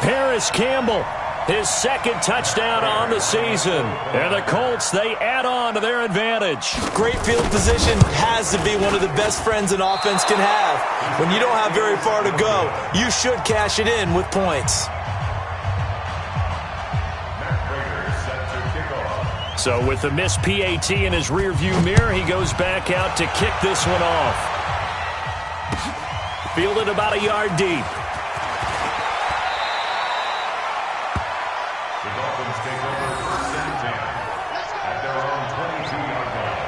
Paris Campbell, his second touchdown on the season. And the Colts, they add on to their advantage. Great field position has to be one of the best friends an offense can have. When you don't have very far to go, you should cash it in with points. So with the missed PAT in his rearview mirror, he goes back out to kick this one off. Fielded about a yard deep. The Dolphins take over first and 10 at their own 22-yard line.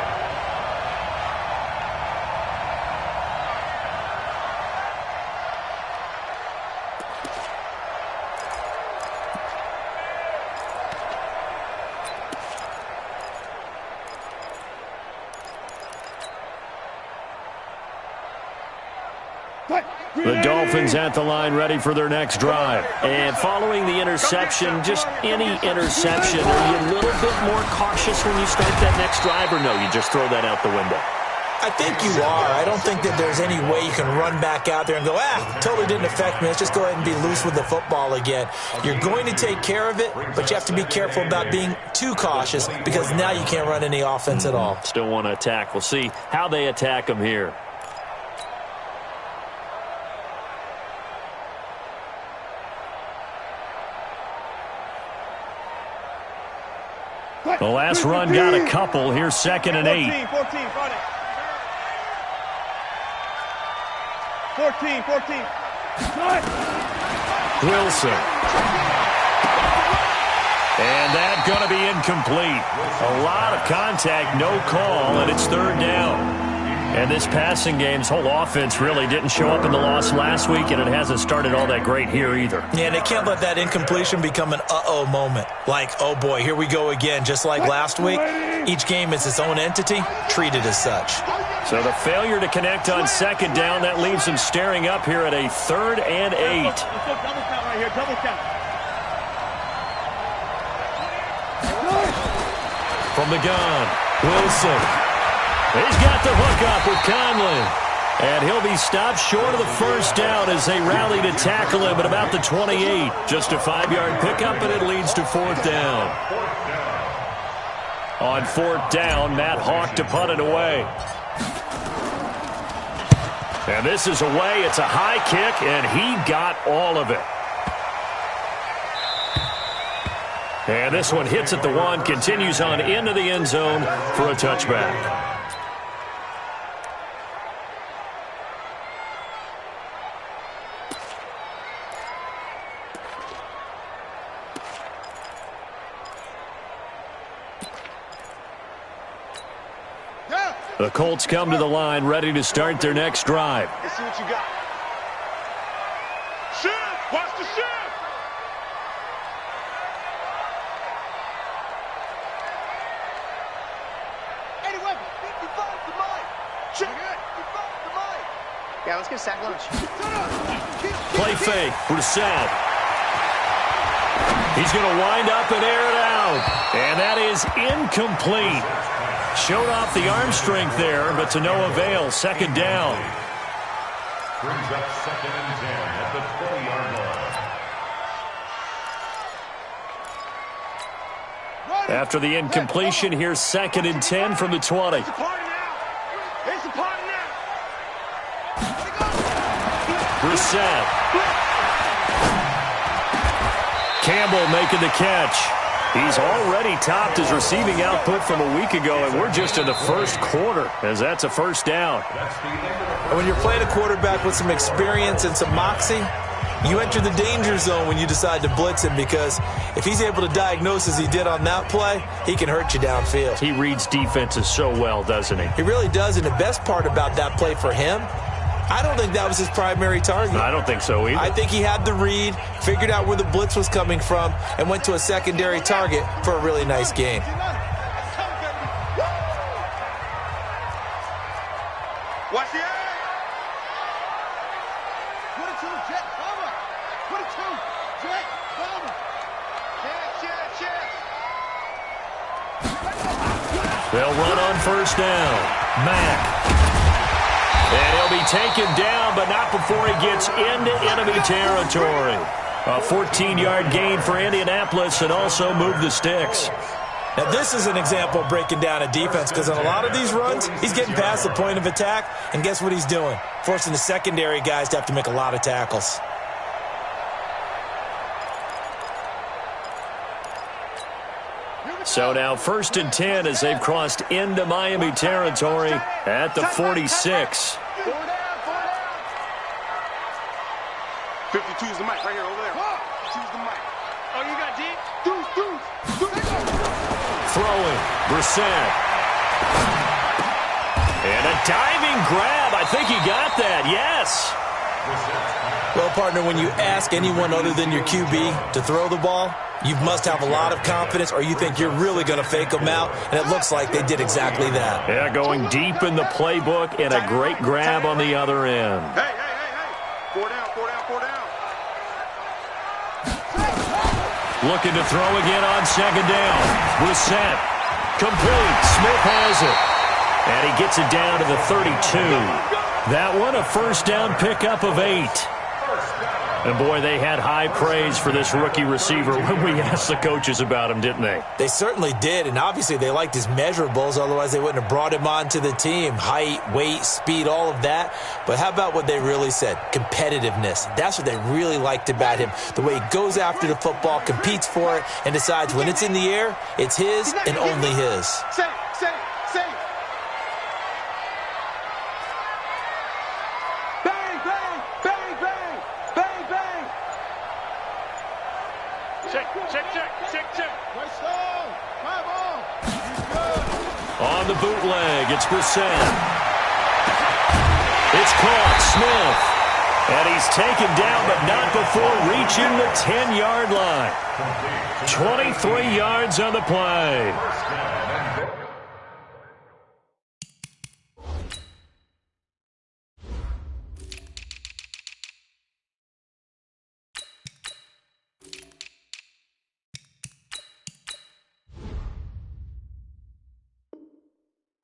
The Dolphins at the line ready for their next drive. And following the interception, just any interception, are you a little bit more cautious when you start that next drive, or no, you just throw that out the window? I think you are. I don't think that there's any way you can run back out there and go, totally didn't affect me. Let's just go ahead and be loose with the football again. You're going to take care of it, but you have to be careful about being too cautious because now you can't run any offense at all. Still want to attack. We'll see how they attack them here. The last run got a couple. Here's second and 8. 14, 14. Wilson. And that's going to be incomplete. A lot of contact, no call, and it's third down. And this passing game's whole offense really didn't show up in the loss last week, and it hasn't started all that great here either. Yeah, and they can't let that incompletion become an uh-oh moment. Like, oh boy, here we go again, just like last week. Each game is its own entity, treated as such. So the failure to connect on second down, that leaves them staring up here at a third and 8. Double count right here, double count. From the gun, Wilson. He's got the hook up with Conley. And he'll be stopped short of the first down as they rally to tackle him at about the 28. Just a 5-yard pickup, and it leads to fourth down. On fourth down, Matt Hawk to punt it away. And this is away. It's a high kick, and he got all of it. And this one hits at the 1, continues on into the end zone for a touchback. The Colts come to the line, ready to start their next drive. Let's see what you got. Shift! Watch the shift! Anyway, 55 the mic. Check it. 55 the mic. Yeah, let's get sack lunch. Play fake. Brissett. He's going to wind up and air it out. And that is incomplete. Showed off the arm strength there, but to no avail. Second down. Brings up 2nd and 10 at the 20-yard line. After the incompletion, here's 2nd and 10 from the 20. It's a party now. It's a party now. Brissett. Campbell making the catch. He's already topped his receiving output from a week ago, and we're just in the first quarter, as that's a first down. And when you're playing a quarterback with some experience and some moxie, you enter the danger zone when you decide to blitz him, because if he's able to diagnose as he did on that play, he can hurt you downfield. He reads defenses so well, doesn't he? He really does, and the best part about that play for him, I don't think that was his primary target. I don't think so either. I think he had the read, figured out where the blitz was coming from, and went to a secondary target for a really nice gain. Watch the eye. 22, jet cover. 22, jet cover. Check. They'll run on first down. Mack. And he'll be taken down, but not before he gets into enemy territory. A 14-yard gain for Indianapolis, and also move the sticks. Now, this is an example of breaking down a defense, because on a lot of these runs, he's getting past the point of attack, and guess what he's doing? Forcing the secondary guys to have to make a lot of tackles. So now 1st and 10 as they've crossed into Miami territory at the 46. 52's the mic right here over there. 52's the mic. Oh, you got deep? Deuce. Throwing, Brissett. And a diving grab. I think he got that, yes. Well, partner, when you ask anyone other than your QB to throw the ball, you must have a lot of confidence, or you think you're really going to fake them out, and it looks like they did exactly that. Yeah, going deep in the playbook, and a great grab on the other end. Hey. 4 down. Looking to throw again on 2nd down. Brissett. Complete. Smith has it. And he gets it down to the 32. That one a first down pickup of 8. And, boy, they had high praise for this rookie receiver when we asked the coaches about him, didn't they? They certainly did, and obviously they liked his measurables. Otherwise, they wouldn't have brought him onto the team. Height, weight, speed, all of that. But how about what they really said? Competitiveness. That's what they really liked about him. The way he goes after the football, competes for it, and decides when it's in the air, it's his and only his. Say. Check. On the bootleg, it's Brissett. It's caught, Smith. And he's taken down, but not before reaching the 10-yard line. 23 yards on the play.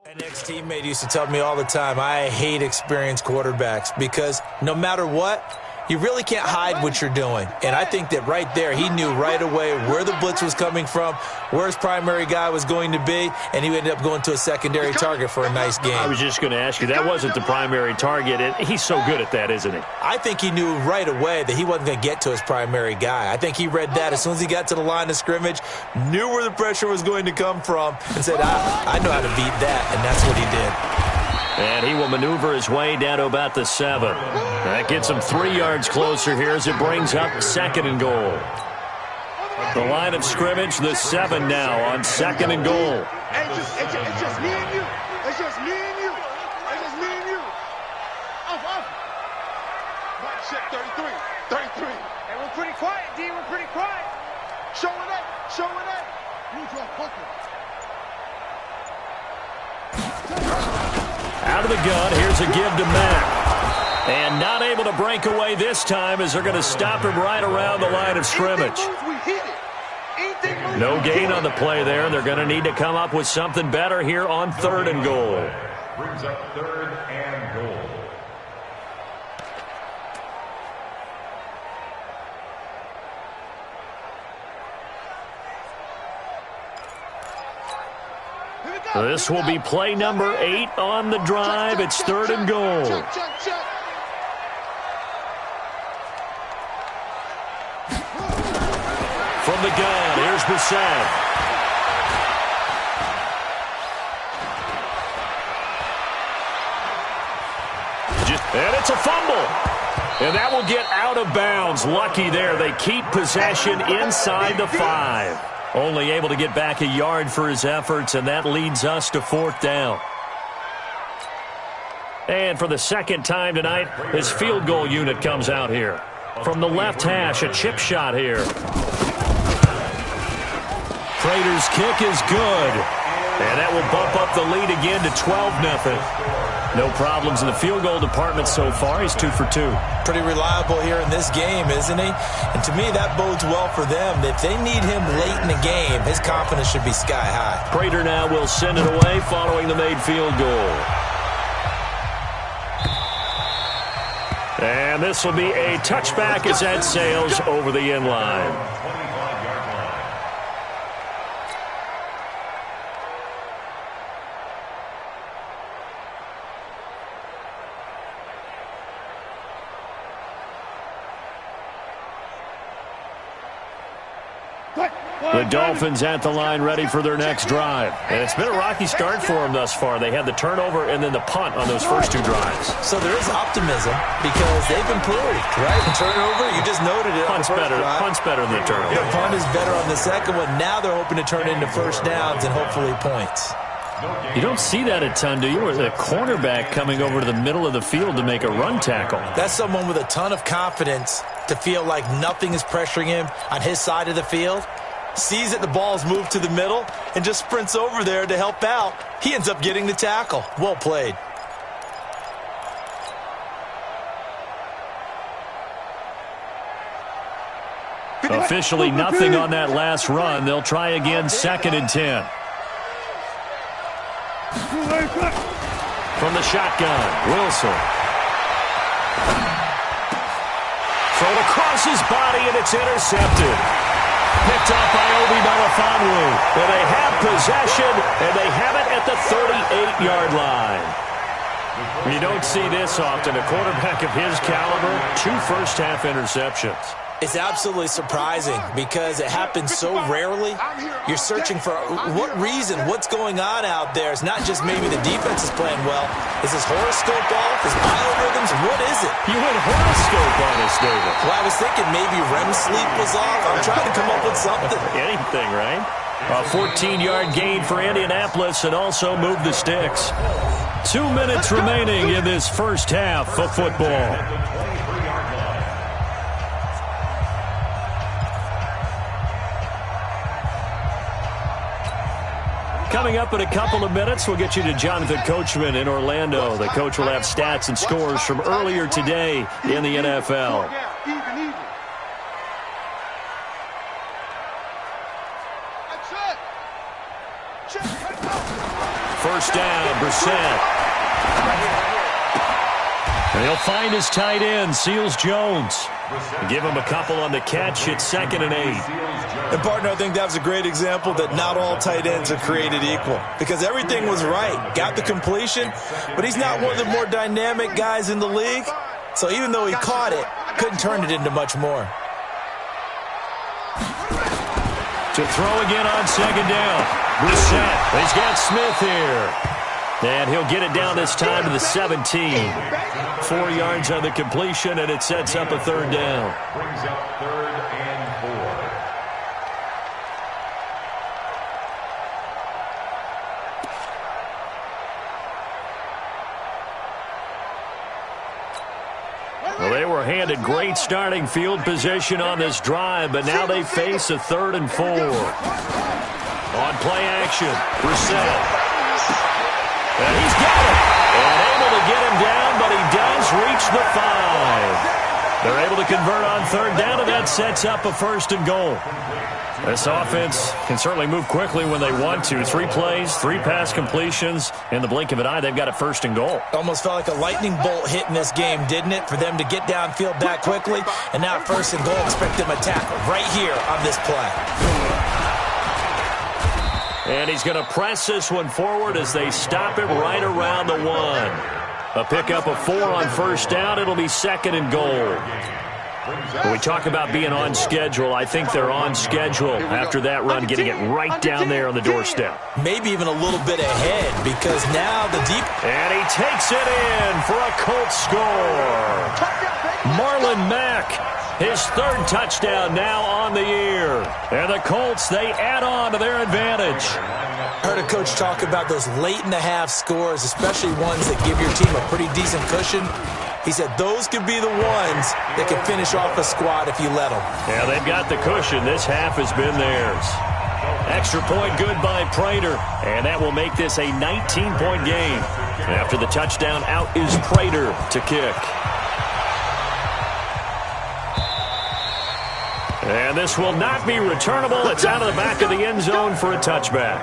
An ex-teammate used to tell me all the time, I hate experienced quarterbacks, because no matter what, you really can't hide what you're doing. And I think that right there, he knew right away where the blitz was coming from, where his primary guy was going to be, and he ended up going to a secondary target for a nice game. I was just going to ask you, that wasn't the primary target, and he's so good at that, isn't he? I think he knew right away that he wasn't going to get to his primary guy. I think he read that as soon as he got to the line of scrimmage, knew where the pressure was going to come from, and said, I know how to beat that, and that's what he did. And he will maneuver his way down to about the 7. That gets him 3 yards closer here as it brings up 2nd and goal. The line of scrimmage, the 7 now on 2nd and goal. Hey, it's just me and you. It's just me and you. Off. Right, check, 33. And we're pretty quiet, D. We're pretty quiet. Showing that. You draw poker. Out of the gun, here's a give to Mack. And not able to break away this time as they're going to stop him right around the line of scrimmage. Anything moves, we hit it. Anything moves, No gain on the play there. They're going to need to come up with something better here on 3rd and goal. Brings up 3rd and goal. This will be play number 8 on the drive. It's 3rd and goal. From the gun, here's Brissett. And it's a fumble. And that will get out of bounds. Lucky there. They keep possession inside the 5. Only able to get back a yard for his efforts, and that leads us to 4th down. And for the second time tonight, his field goal unit comes out here. From the left hash, a chip shot here. Prater's kick is good. And that will bump up the lead again to 12-0. No problems in the field goal department so far. He's 2 for 2. Pretty reliable here in this game, isn't he? And to me, that bodes well for them. If they need him late in the game, his confidence should be sky high. Prater now will send it away following the made field goal. And this will be a touchback as that sails over the end line. The Dolphins at the line ready for their next drive. And it's been a rocky start for them thus far. They had the turnover and then the punt on those first 2 drives. So there is optimism because they've improved, right? The turnover, you just noted it. Punt's better than the turnover. The punt is better on the second one. Now they're hoping to turn it into first downs and hopefully points. You don't see that a ton, do you? Or the cornerback coming over to the middle of the field to make a run tackle. That's someone with a ton of confidence to feel like nothing is pressuring him on his side of the field. Sees that the ball's moved to the middle and just sprints over there to help out. He ends up getting the tackle. Well played. Officially nothing on that last run. They'll try again, 2nd and 10. From the shotgun, Wilson. Thrown across his body, and it's intercepted. Picked up by Obi Melifonwu. And they have possession, and they have it at the 38-yard line. You don't see this often. A quarterback of his caliber, 2 first-half interceptions. It's absolutely surprising because it happens so rarely. You're searching for what reason, what's going on out there. It's not just maybe the defense is playing well. Is his horoscope off? His biorhythms? What is it? You went horoscope on us, David. Well, I was thinking maybe REM sleep was off. I'm trying to come up with something. Anything, right? A 14-yard gain for Indianapolis and also move the sticks. 2 minutes remaining in this first half of football. Coming up in a couple of minutes, we'll get you to Jonathan Coachman in Orlando. The coach will have stats and scores from earlier today in the NFL. First down, Brissett. And he'll find his tight end, Seals Jones. Give him a couple on the catch. It's 2nd and 8. And, partner, I think that was a great example that not all tight ends are created equal because everything was right. Got the completion, but he's not one of the more dynamic guys in the league. So even though he caught it, couldn't turn it into much more. To throw again on 2nd down. Brissett. He's got Smith here. And he'll get it down this time to the 17. 4 yards on the completion, and it sets up a 3rd down. Brings up 3rd and 4. Well, they were handed great starting field position on this drive, but now they face a 3rd and 4. On play action, Brissett. And he's got it. And able to get him down, but he does reach the 5. They're able to convert on third down, and that sets up a 1st and goal. This offense can certainly move quickly when they want to. 3 plays, 3 pass completions. In the blink of an eye, they've got a 1st and goal. Almost felt like a lightning bolt hit in this game, didn't it? For them to get downfield that quickly. And now 1st and goal, expect them to tackle right here on this play. And he's going to press this one forward as they stop it right around the 1. A pickup of 4 on 1st down. It'll be 2nd and goal. When we talk about being on schedule, I think they're on schedule after that run, getting it right down there on the doorstep. Maybe even a little bit ahead because now the deep... And he takes it in for a Colts score. Marlon Mack, his 3rd touchdown now on the year. And the Colts, they add on to their advantage. I heard a coach talk about those late-in-the-half scores, especially ones that give your team a pretty decent cushion. He said those could be the ones that can finish off a squad if you let them. Yeah, they've got the cushion. This half has been theirs. Extra point good by Prater, and that will make this a 19-point game. After the touchdown, out is Prater to kick. And this will not be returnable. It's out of the back of the end zone for a touchback.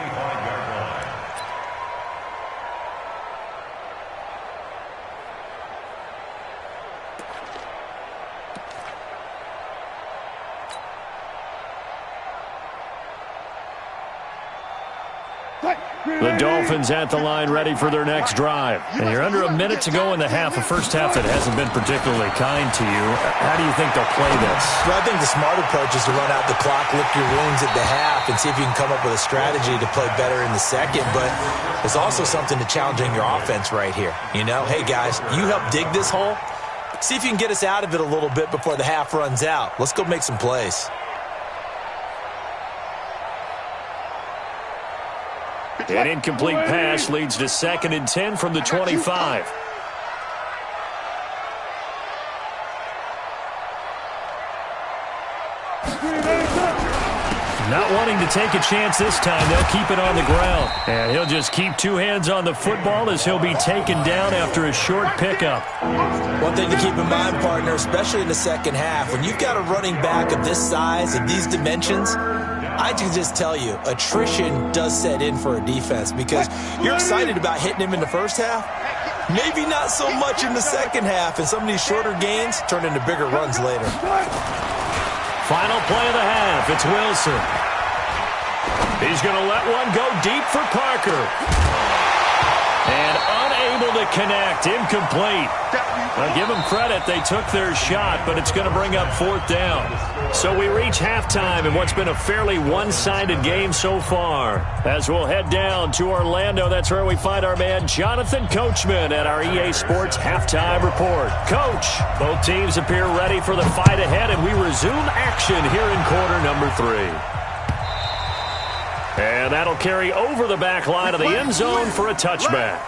The Dolphins at the line ready for their next drive. And you're under a minute to go in the half, a first half that hasn't been particularly kind to you. How do you think they'll play this? Well, I think the smart approach is to run out the clock, lick your wounds at the half, and see if you can come up with a strategy to play better in the second. But there's also something to challenging your offense right here. You know, hey, guys, you help dig this hole. See if you can get us out of it a little bit before the half runs out. Let's go make some plays. An incomplete pass leads to 2nd and 10 from the 25. Not wanting to take a chance this time, they'll keep it on the ground. And he'll just keep 2 hands on the football as he'll be taken down after a short pickup. One thing to keep in mind, partner, especially in the second half, when you've got a running back of this size, of these dimensions, I can just tell you, attrition does set in for a defense because you're excited about hitting him in the first half. Maybe not so much in the second half, and some of these shorter gains turn into bigger runs later. Final play of the half, it's Wilson. He's going to let one go deep for Parker. And unable to connect, incomplete. Now, give them credit, they took their shot, but it's going to bring up 4th down. So we reach halftime in what's been a fairly one-sided game so far. As we'll head down to Orlando, that's where we find our man Jonathan Coachman at our EA Sports Halftime Report. Coach, both teams appear ready for the fight ahead, and we resume action here in quarter number 3. And that'll carry over the back line of the end zone for a touchback.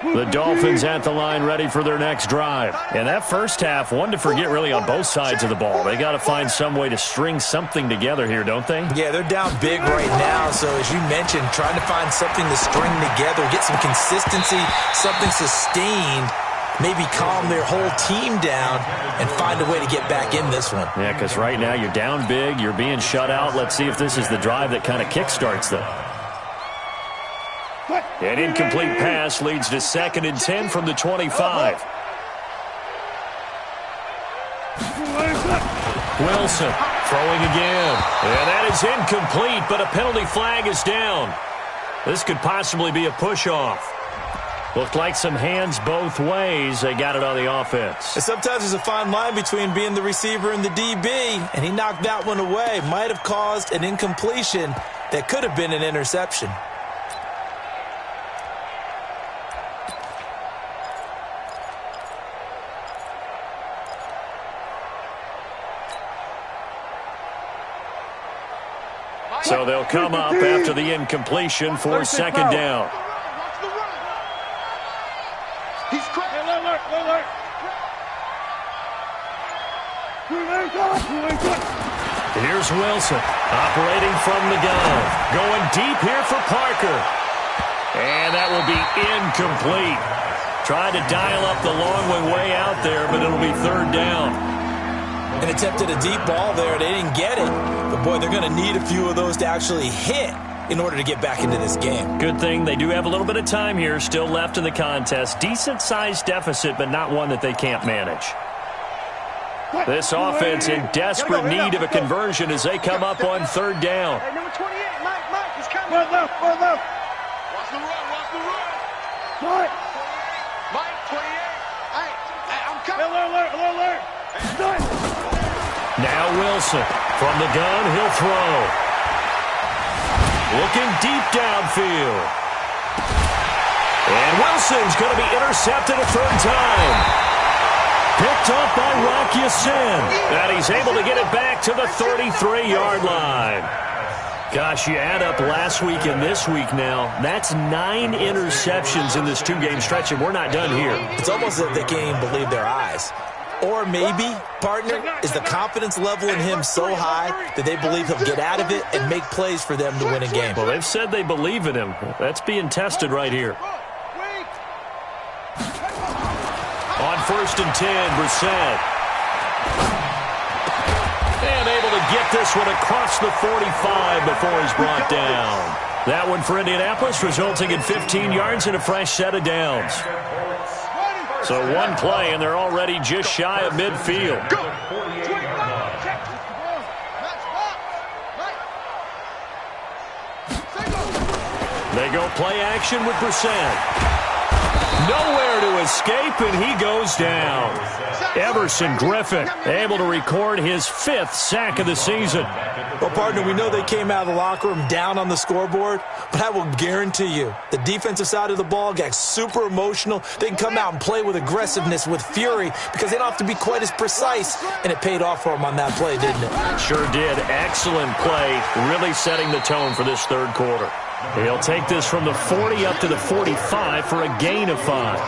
The Dolphins at the line ready for their next drive. And that first half, one to forget really on both sides of the ball. They got to find some way to string something together here, don't they? Yeah, they're down big right now. So as you mentioned, trying to find something to string together, get some consistency, something sustained, maybe calm their whole team down and find a way to get back in this one. Yeah, because right now you're down big, you're being shut out. Let's see if this is the drive that kind of kickstarts them. An incomplete pass leads to 2nd and 10 from the 25. Wilson throwing again. And that is incomplete, but a penalty flag is down. This could possibly be a push-off. Looked like some hands both ways. They got it on the offense. And sometimes there's a fine line between being the receiver and the DB, and he knocked that one away. Might have caused an incompletion that could have been an interception. So they'll come up after the incompletion for second down. He's cracked. Alert. Here's Wilson, operating from the gun. Going deep here for Parker. And that will be incomplete. Tried to dial up the long way out there, but it'll be third down. And attempted a deep ball there. They didn't get it. But, boy, they're going to need a few of those to actually hit in order to get back into this game. Good thing they do have a little bit of time here still left in the contest. Decent-sized deficit, but not one that they can't manage. This offense in desperate need of a conversion as they come up on third down. Hey, number 28, Mike, he's coming. Watch the run. Mike, 28. Hey, I'm coming. Alert. Now Wilson from the gun, he'll throw. Looking deep downfield. And Wilson's going to be intercepted a third time. Picked up by Rock Ya-Sin. And he's able to get it back to the 33-yard line. Gosh, you add up last week and this week now. That's 9 interceptions in this two-game stretch, and we're not done here. It's almost as if they can't even believe their eyes. Or maybe, partner, is the confidence level in him so high that they believe he'll get out of it and make plays for them to win a game. Well, they've said they believe in him. That's being tested right here. On 1st and 10, Brissett. And able to get this one across the 45 before he's brought down. That one for Indianapolis, resulting in 15 yards and a fresh set of downs. So one play, and they're already just shy of midfield. They go play action with Brissett. Nowhere to escape, and he goes down. Everson Griffin able to record his 5th sack of the season. Well, partner, we know they came out of the locker room down on the scoreboard, but I will guarantee you the defensive side of the ball got super emotional. They can come out and play with aggressiveness, with fury, because they don't have to be quite as precise, and it paid off for them on that play, didn't it? Sure did. Excellent play, really setting the tone for this third quarter. He'll take this from the 40 up to the 45 for a gain of 5.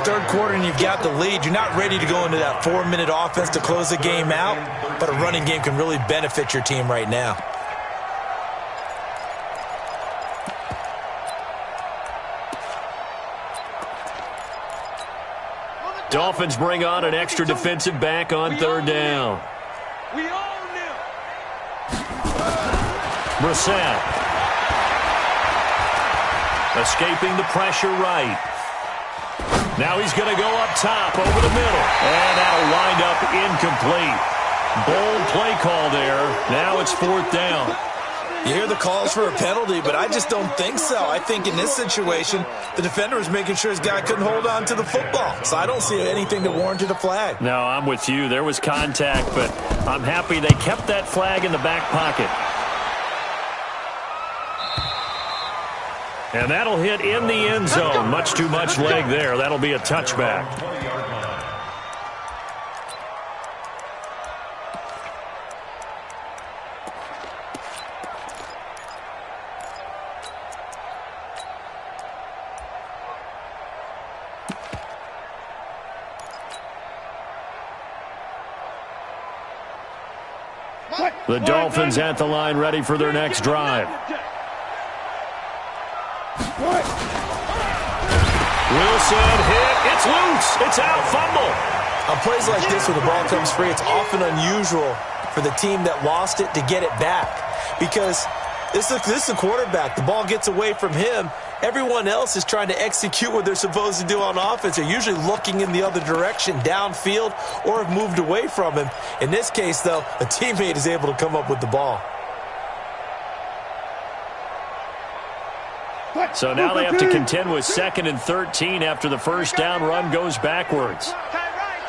Third quarter and you've got the lead. You're not ready to go into that 4-minute offense to close the game out, but a running game can really benefit your team right now. Dolphins bring on an extra defensive back on third down. We own them. Brissett. Escaping the pressure right. Now he's going to go up top over the middle. And that'll wind up incomplete. Bold play call there. Now it's 4th down. You hear the calls for a penalty, but I just don't think so. I think in this situation, the defender was making sure his guy couldn't hold on to the football. So I don't see anything that warranted a flag. No, I'm with you. There was contact, but I'm happy they kept that flag in the back pocket. And that'll hit in the end zone. Much too much leg there. That'll be a touchback. The Dolphins at the line ready for their next drive. Wilson hit. It's loose. It's out. Fumble. On plays like this where the ball comes free, it's often unusual for the team that lost it to get it back. Because this is the quarterback. The ball gets away from him. Everyone else is trying to execute what they're supposed to do on offense. They're usually looking in the other direction, downfield, or have moved away from him. In this case, though, a teammate is able to come up with the ball. So now they have to contend with 2nd and 13 after the first down run goes backwards. Time right.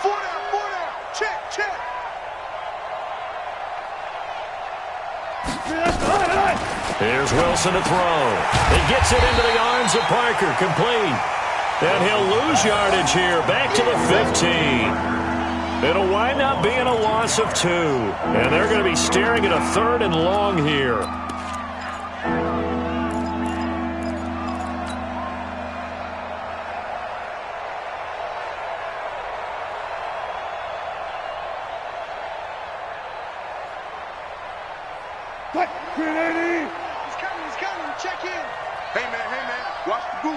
4 down. Check. Here's Wilson to throw. He gets it into the arms of Parker. Complete. And he'll lose yardage here. Back to the 15. It'll wind up being a loss of 2. And they're going to be staring at a 3rd and long here. He's coming. Check in. Hey, man. Watch the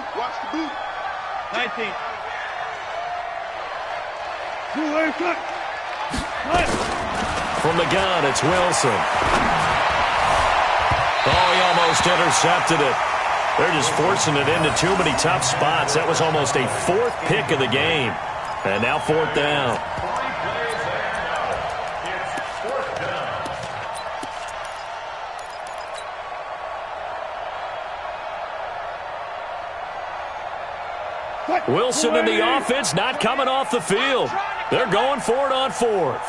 boot. 19. From the gun, it's Wilson. Oh, he almost intercepted it. They're just forcing it into too many tough spots. That was almost a 4th pick of the game. And now 4th down. Wilson and the offense not coming off the field. They're going for it on 4th.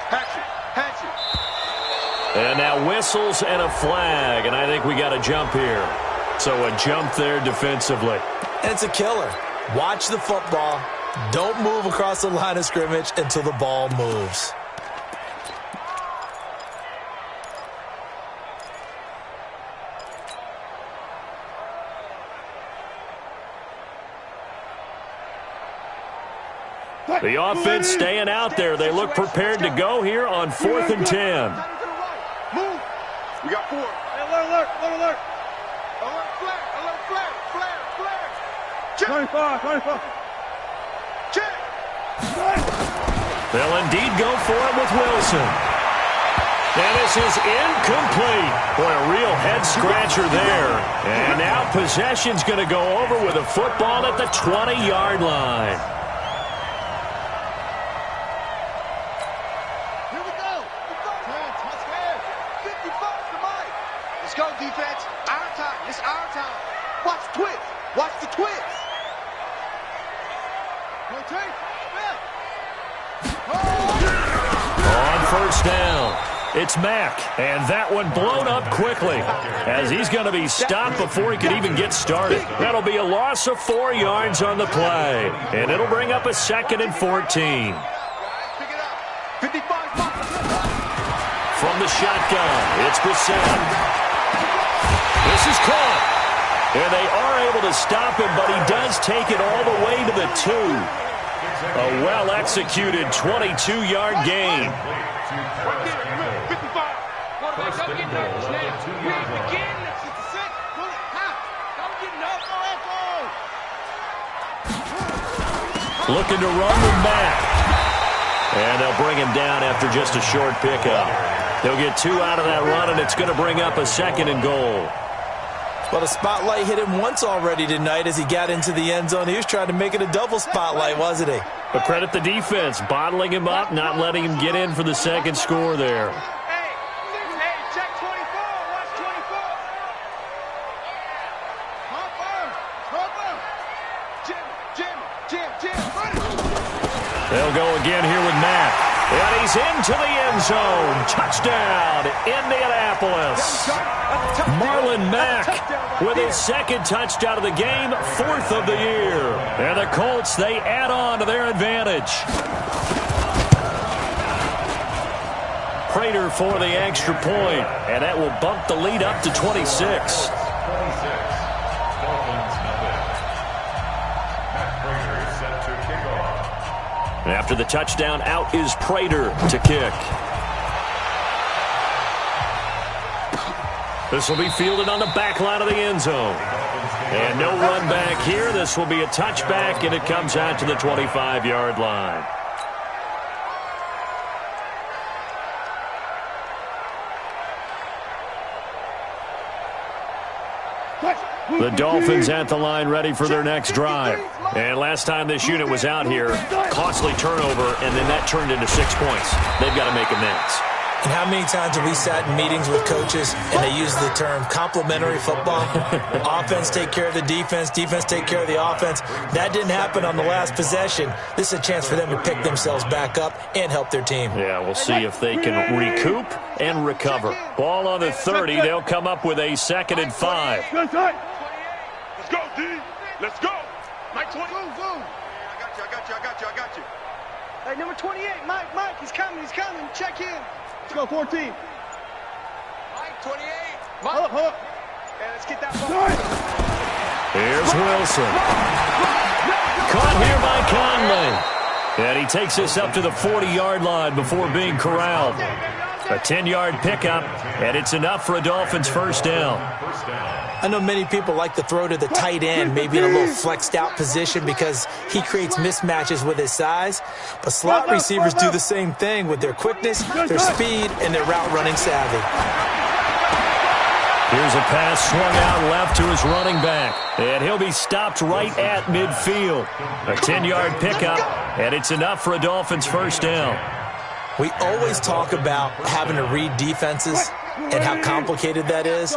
Hatch it. And now whistles and a flag, and I think we got a jump here. So a jump there defensively. And it's a killer. Watch the football. Don't move across the line of scrimmage until the ball moves. The offense staying out there. They look prepared to go here on 4th and 10. Move. We got 4. Alert. Alert flag. Check. 25. Check. They'll indeed go for it with Wilson. And this is incomplete. Boy, a real head-scratcher there. And now possession's going to go over with a football at the 20-yard line. Let's go, defense. Our time. It's our time. Watch the twist. On 1st down, it's Mack. And that one blown up quickly as he's going to be stopped before he could even get started. That'll be a loss of 4 yards on the play. And it'll bring up a 2nd and 14. Pick it up. 55. From the shotgun, it's Brissett. This is caught. And they are able to stop him, but he does take it all the way to the 2. A well-executed 22-yard gain. 55. Quarterback, don't get nervous now. We ain't begin. It's the 6. Don't get nervous. Looking to run with Mack. And they'll bring him down after just a short pickup. They'll get 2 out of that run, and it's going to bring up a 2nd and goal. Well, the spotlight hit him once already tonight as he got into the end zone. He was trying to make it a double spotlight, wasn't he? But credit the defense, bottling him up, not letting him get in for the 2nd score there. Hey, check 24. Watch 24. Jim. They'll go again here with Mack. And he's into the end zone. Touchdown, Indianapolis. Marlon Mack with his 2nd touchdown of the game, 4th of the year. And the Colts, they add on to their advantage. Prater for the extra point, and that will bump the lead up to 26. And after the touchdown, out is Prater to kick. This will be fielded on the back line of the end zone. And no run back here. This will be a touchback, and it comes out to the 25-yard line. The Dolphins at the line ready for their next drive. And last time this unit was out here, costly turnover, and then that turned into 6 points. They've got to make amends. And how many times have we sat in meetings with coaches and they use the term complementary football? Offense take care of the defense, defense take care of the offense. That didn't happen on the last possession. This is a chance for them to pick themselves back up and help their team. Yeah, we'll see if they can recoup and recover. Ball on the 30. They'll come up with a 2nd and 5. Let's go, D. Let's go. Mike 20. I got you. Hey, number 28, Mike, he's coming. Check in. Let's go, 14. Mike, 28. Mike. Hold up. Hey, let's get that ball. Here's Wilson. Caught here by Conley. And he takes us up to the 40-yard line before being corralled. A 10-yard pickup, and it's enough for a Dolphins first down. I know many people like to throw to the tight end, maybe in a little flexed out position because he creates mismatches with his size. But slot receivers do the same thing with their quickness, their speed, and their route running savvy. Here's a pass swung out left to his running back, and he'll be stopped right at midfield. A 10-yard pickup, and it's enough for a Dolphins first down. We always talk about having to read defenses and how complicated that is.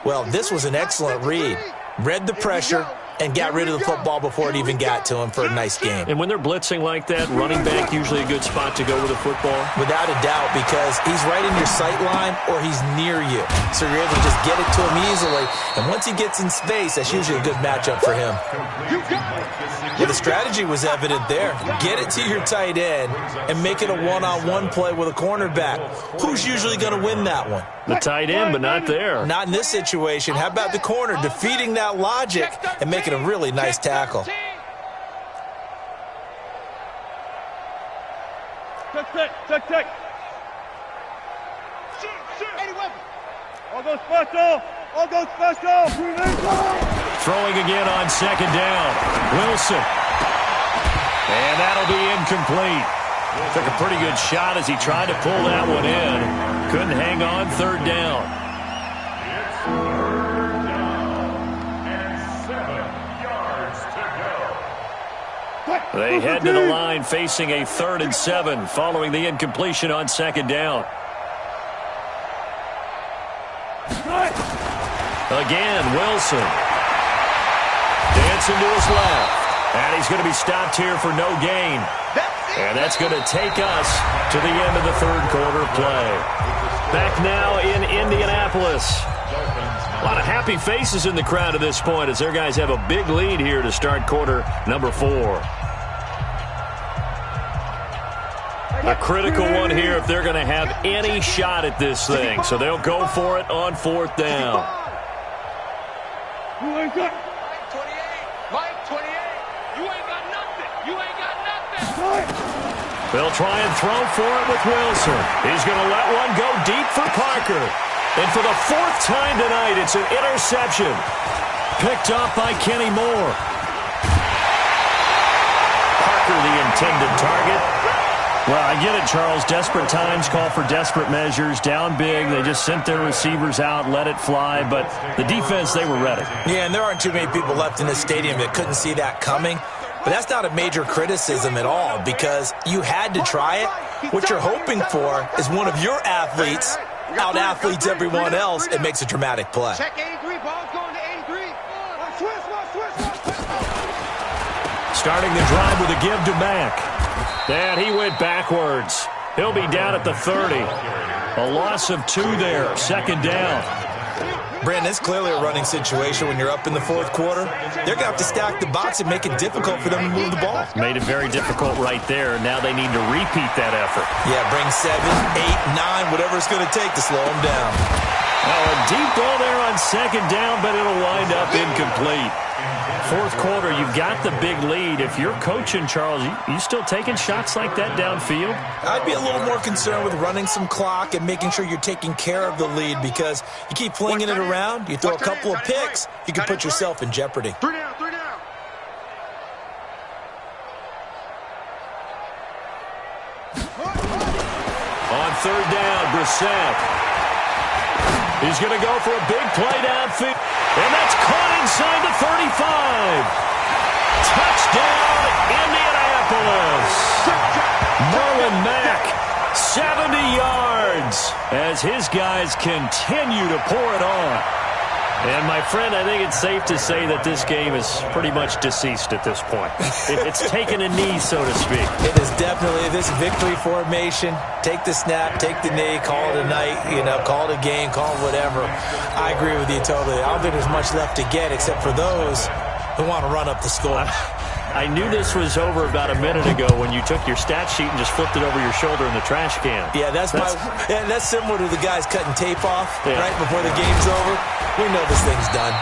Well, this was an excellent read. Read the pressure and got rid of the football before it even got to him for a nice game. And when they're blitzing like that, running back usually a good spot to go with the football? Without a doubt, because he's right in your sight line or he's near you. So you're able to just get it to him easily. And once he gets in space, that's usually a good matchup for him. Well, the strategy was evident there. Get it to your tight end and make it a one-on-one play with a cornerback. Who's usually going to win that one? The tight end, but not there. Not in this situation. How about the corner defeating that logic and making a really nice tackle? Check. All goes special. Throwing again on second down. Wilson. And that'll be incomplete. Took a pretty good shot as he tried to pull that one in. Couldn't hang on third down. It's third down and 7 yards to go. They head to the line facing a 3rd and 7 following the incompletion on second down. Again, Wilson. Dancing to his left. And he's going to be stopped here for no gain. And that's going to take us to the end of the third quarter play. Back now in Indianapolis. A lot of happy faces in the crowd at this point as their guys have a big lead here to start quarter number 4. A critical one here if they're going to have any shot at this thing. So they'll go for it on 4th down. Mike 28. They'll try and throw for it with Wilson. He's going to let one go deep for Parker. And for the 4th time tonight, it's an interception. Picked off by Kenny Moore. Parker, the intended target. Well, I get it, Charles. Desperate times call for desperate measures. Down big, they just sent their receivers out, let it fly. But the defense, they were ready. Yeah, and there aren't too many people left in this stadium that couldn't see that coming. But that's not a major criticism at all because you had to try it. What you're hoping for is one of your athletes out-athletes everyone else and makes a dramatic play. Check 83, ball's going to 83. Switch. Starting the drive with a give to Mack. And he went backwards. He'll be down at the 30. A loss of 2 there, 2nd down. Brandon, it's clearly a running situation when you're up in the 4th quarter. They're going to have to stack the box and make it difficult for them to move the ball. Made it very difficult right there. Now they need to repeat that effort. Yeah, bring 7, 8, 9, whatever it's going to take to slow them down. Oh, a deep ball there on 2nd down, but it'll wind up incomplete. 4th quarter, you've got the big lead. If you're coaching, Charles, you still taking shots like that downfield? I'd be a little more concerned with running some clock and making sure you're taking care of the lead because you keep flinging it around, you throw a couple of picks, you can put yourself in jeopardy. 3 down. On 3rd down, Brissett. He's going to go for a big play downfield. And that's caught inside the 35. Touchdown, Indianapolis. Marlon Mack, 70 yards as his guys continue to pour it on. And, my friend, I think it's safe to say that this game is pretty much deceased at this point. It's taken a knee, so to speak. It is definitely this victory formation. Take the snap, take the knee, call it a night, call it a game, call it whatever. I agree with you totally. I don't think there's much left to get except for those who want to run up the score. I knew this was over about a minute ago when you took your stat sheet and just flipped it over your shoulder in the trash can. Yeah, that's similar to the guys cutting tape off right before the game's over. We know this thing's done.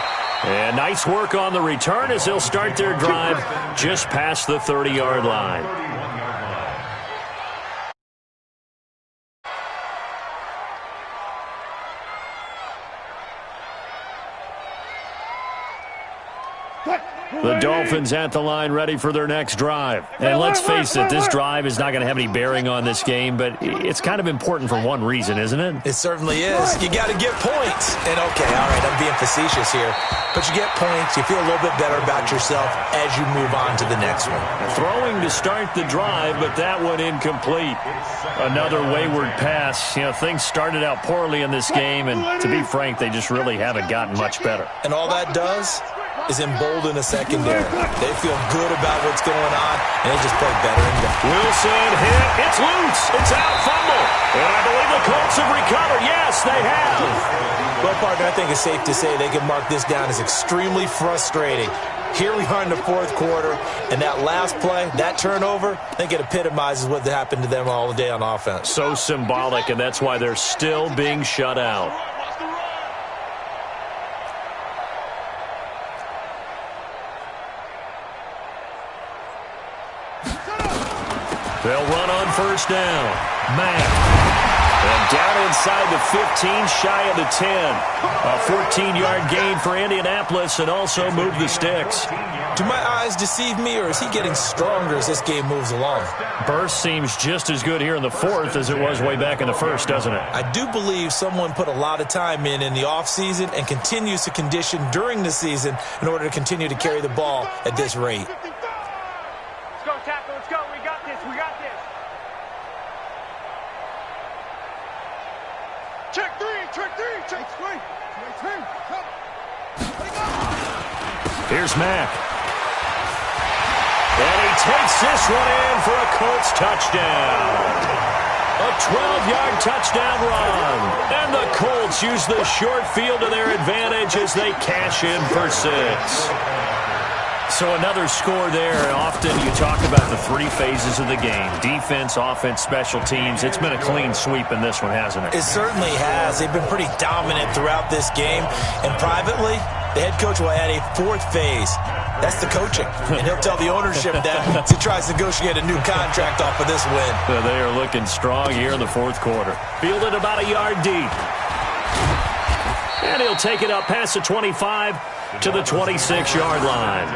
And nice work on the return as they'll start their drive just past the 30-yard line. The Dolphins at the line ready for their next drive. And let's face it, this drive is not going to have any bearing on this game, but it's kind of important for one reason, isn't it? It certainly is. You got to get points. And okay, all right, I'm being facetious here. But you get points, you feel a little bit better about yourself as you move on to the next one. Throwing to start the drive, but that one incomplete. Another wayward pass. You know, things started out poorly in this game, and to be frank, they just really haven't gotten much better. And all that does is embolden a secondary. They feel good about what's going on, and they just play better and better. Wilson hit. It's loose. It's out. Fumble. And I believe the Colts have recovered. Yes, they have. Well, partner, I think it's safe to say they can mark this down as extremely frustrating. Here we are in the fourth quarter, and that last play, that turnover, I think it epitomizes what happened to them all day on offense. So symbolic, and that's why they're still being shut out. They'll run on first down. Mack. And down inside the 15, shy of the 10. A 14-yard gain for Indianapolis and also move the sticks. Do my eyes deceive me, or is he getting stronger as this game moves along? Burst seems just as good here in the fourth as it was way back in the first, doesn't it? I do believe someone put a lot of time in the offseason and continues to condition during the season in order to continue to carry the ball at this rate. Let's go, tackle. Let's go. We got this. We got this. Check three. Check three. Check three. Check three. Come. Here's Mack. And he takes this one in for a Colts touchdown. A 12-yard touchdown run. And the Colts use the short field to their advantage as they cash in for 6. So another score there. Often you talk about the three phases of the game. Defense, offense, special teams. It's been a clean sweep in this one, hasn't it? It certainly has. They've been pretty dominant throughout this game. And privately, the head coach will add a fourth phase. That's the coaching. And he'll tell the ownership that as he tries to negotiate a new contract off of this win. They are looking strong here in the fourth quarter. Fielded about a yard deep. And he'll take it up past the 25 to the 26-yard line.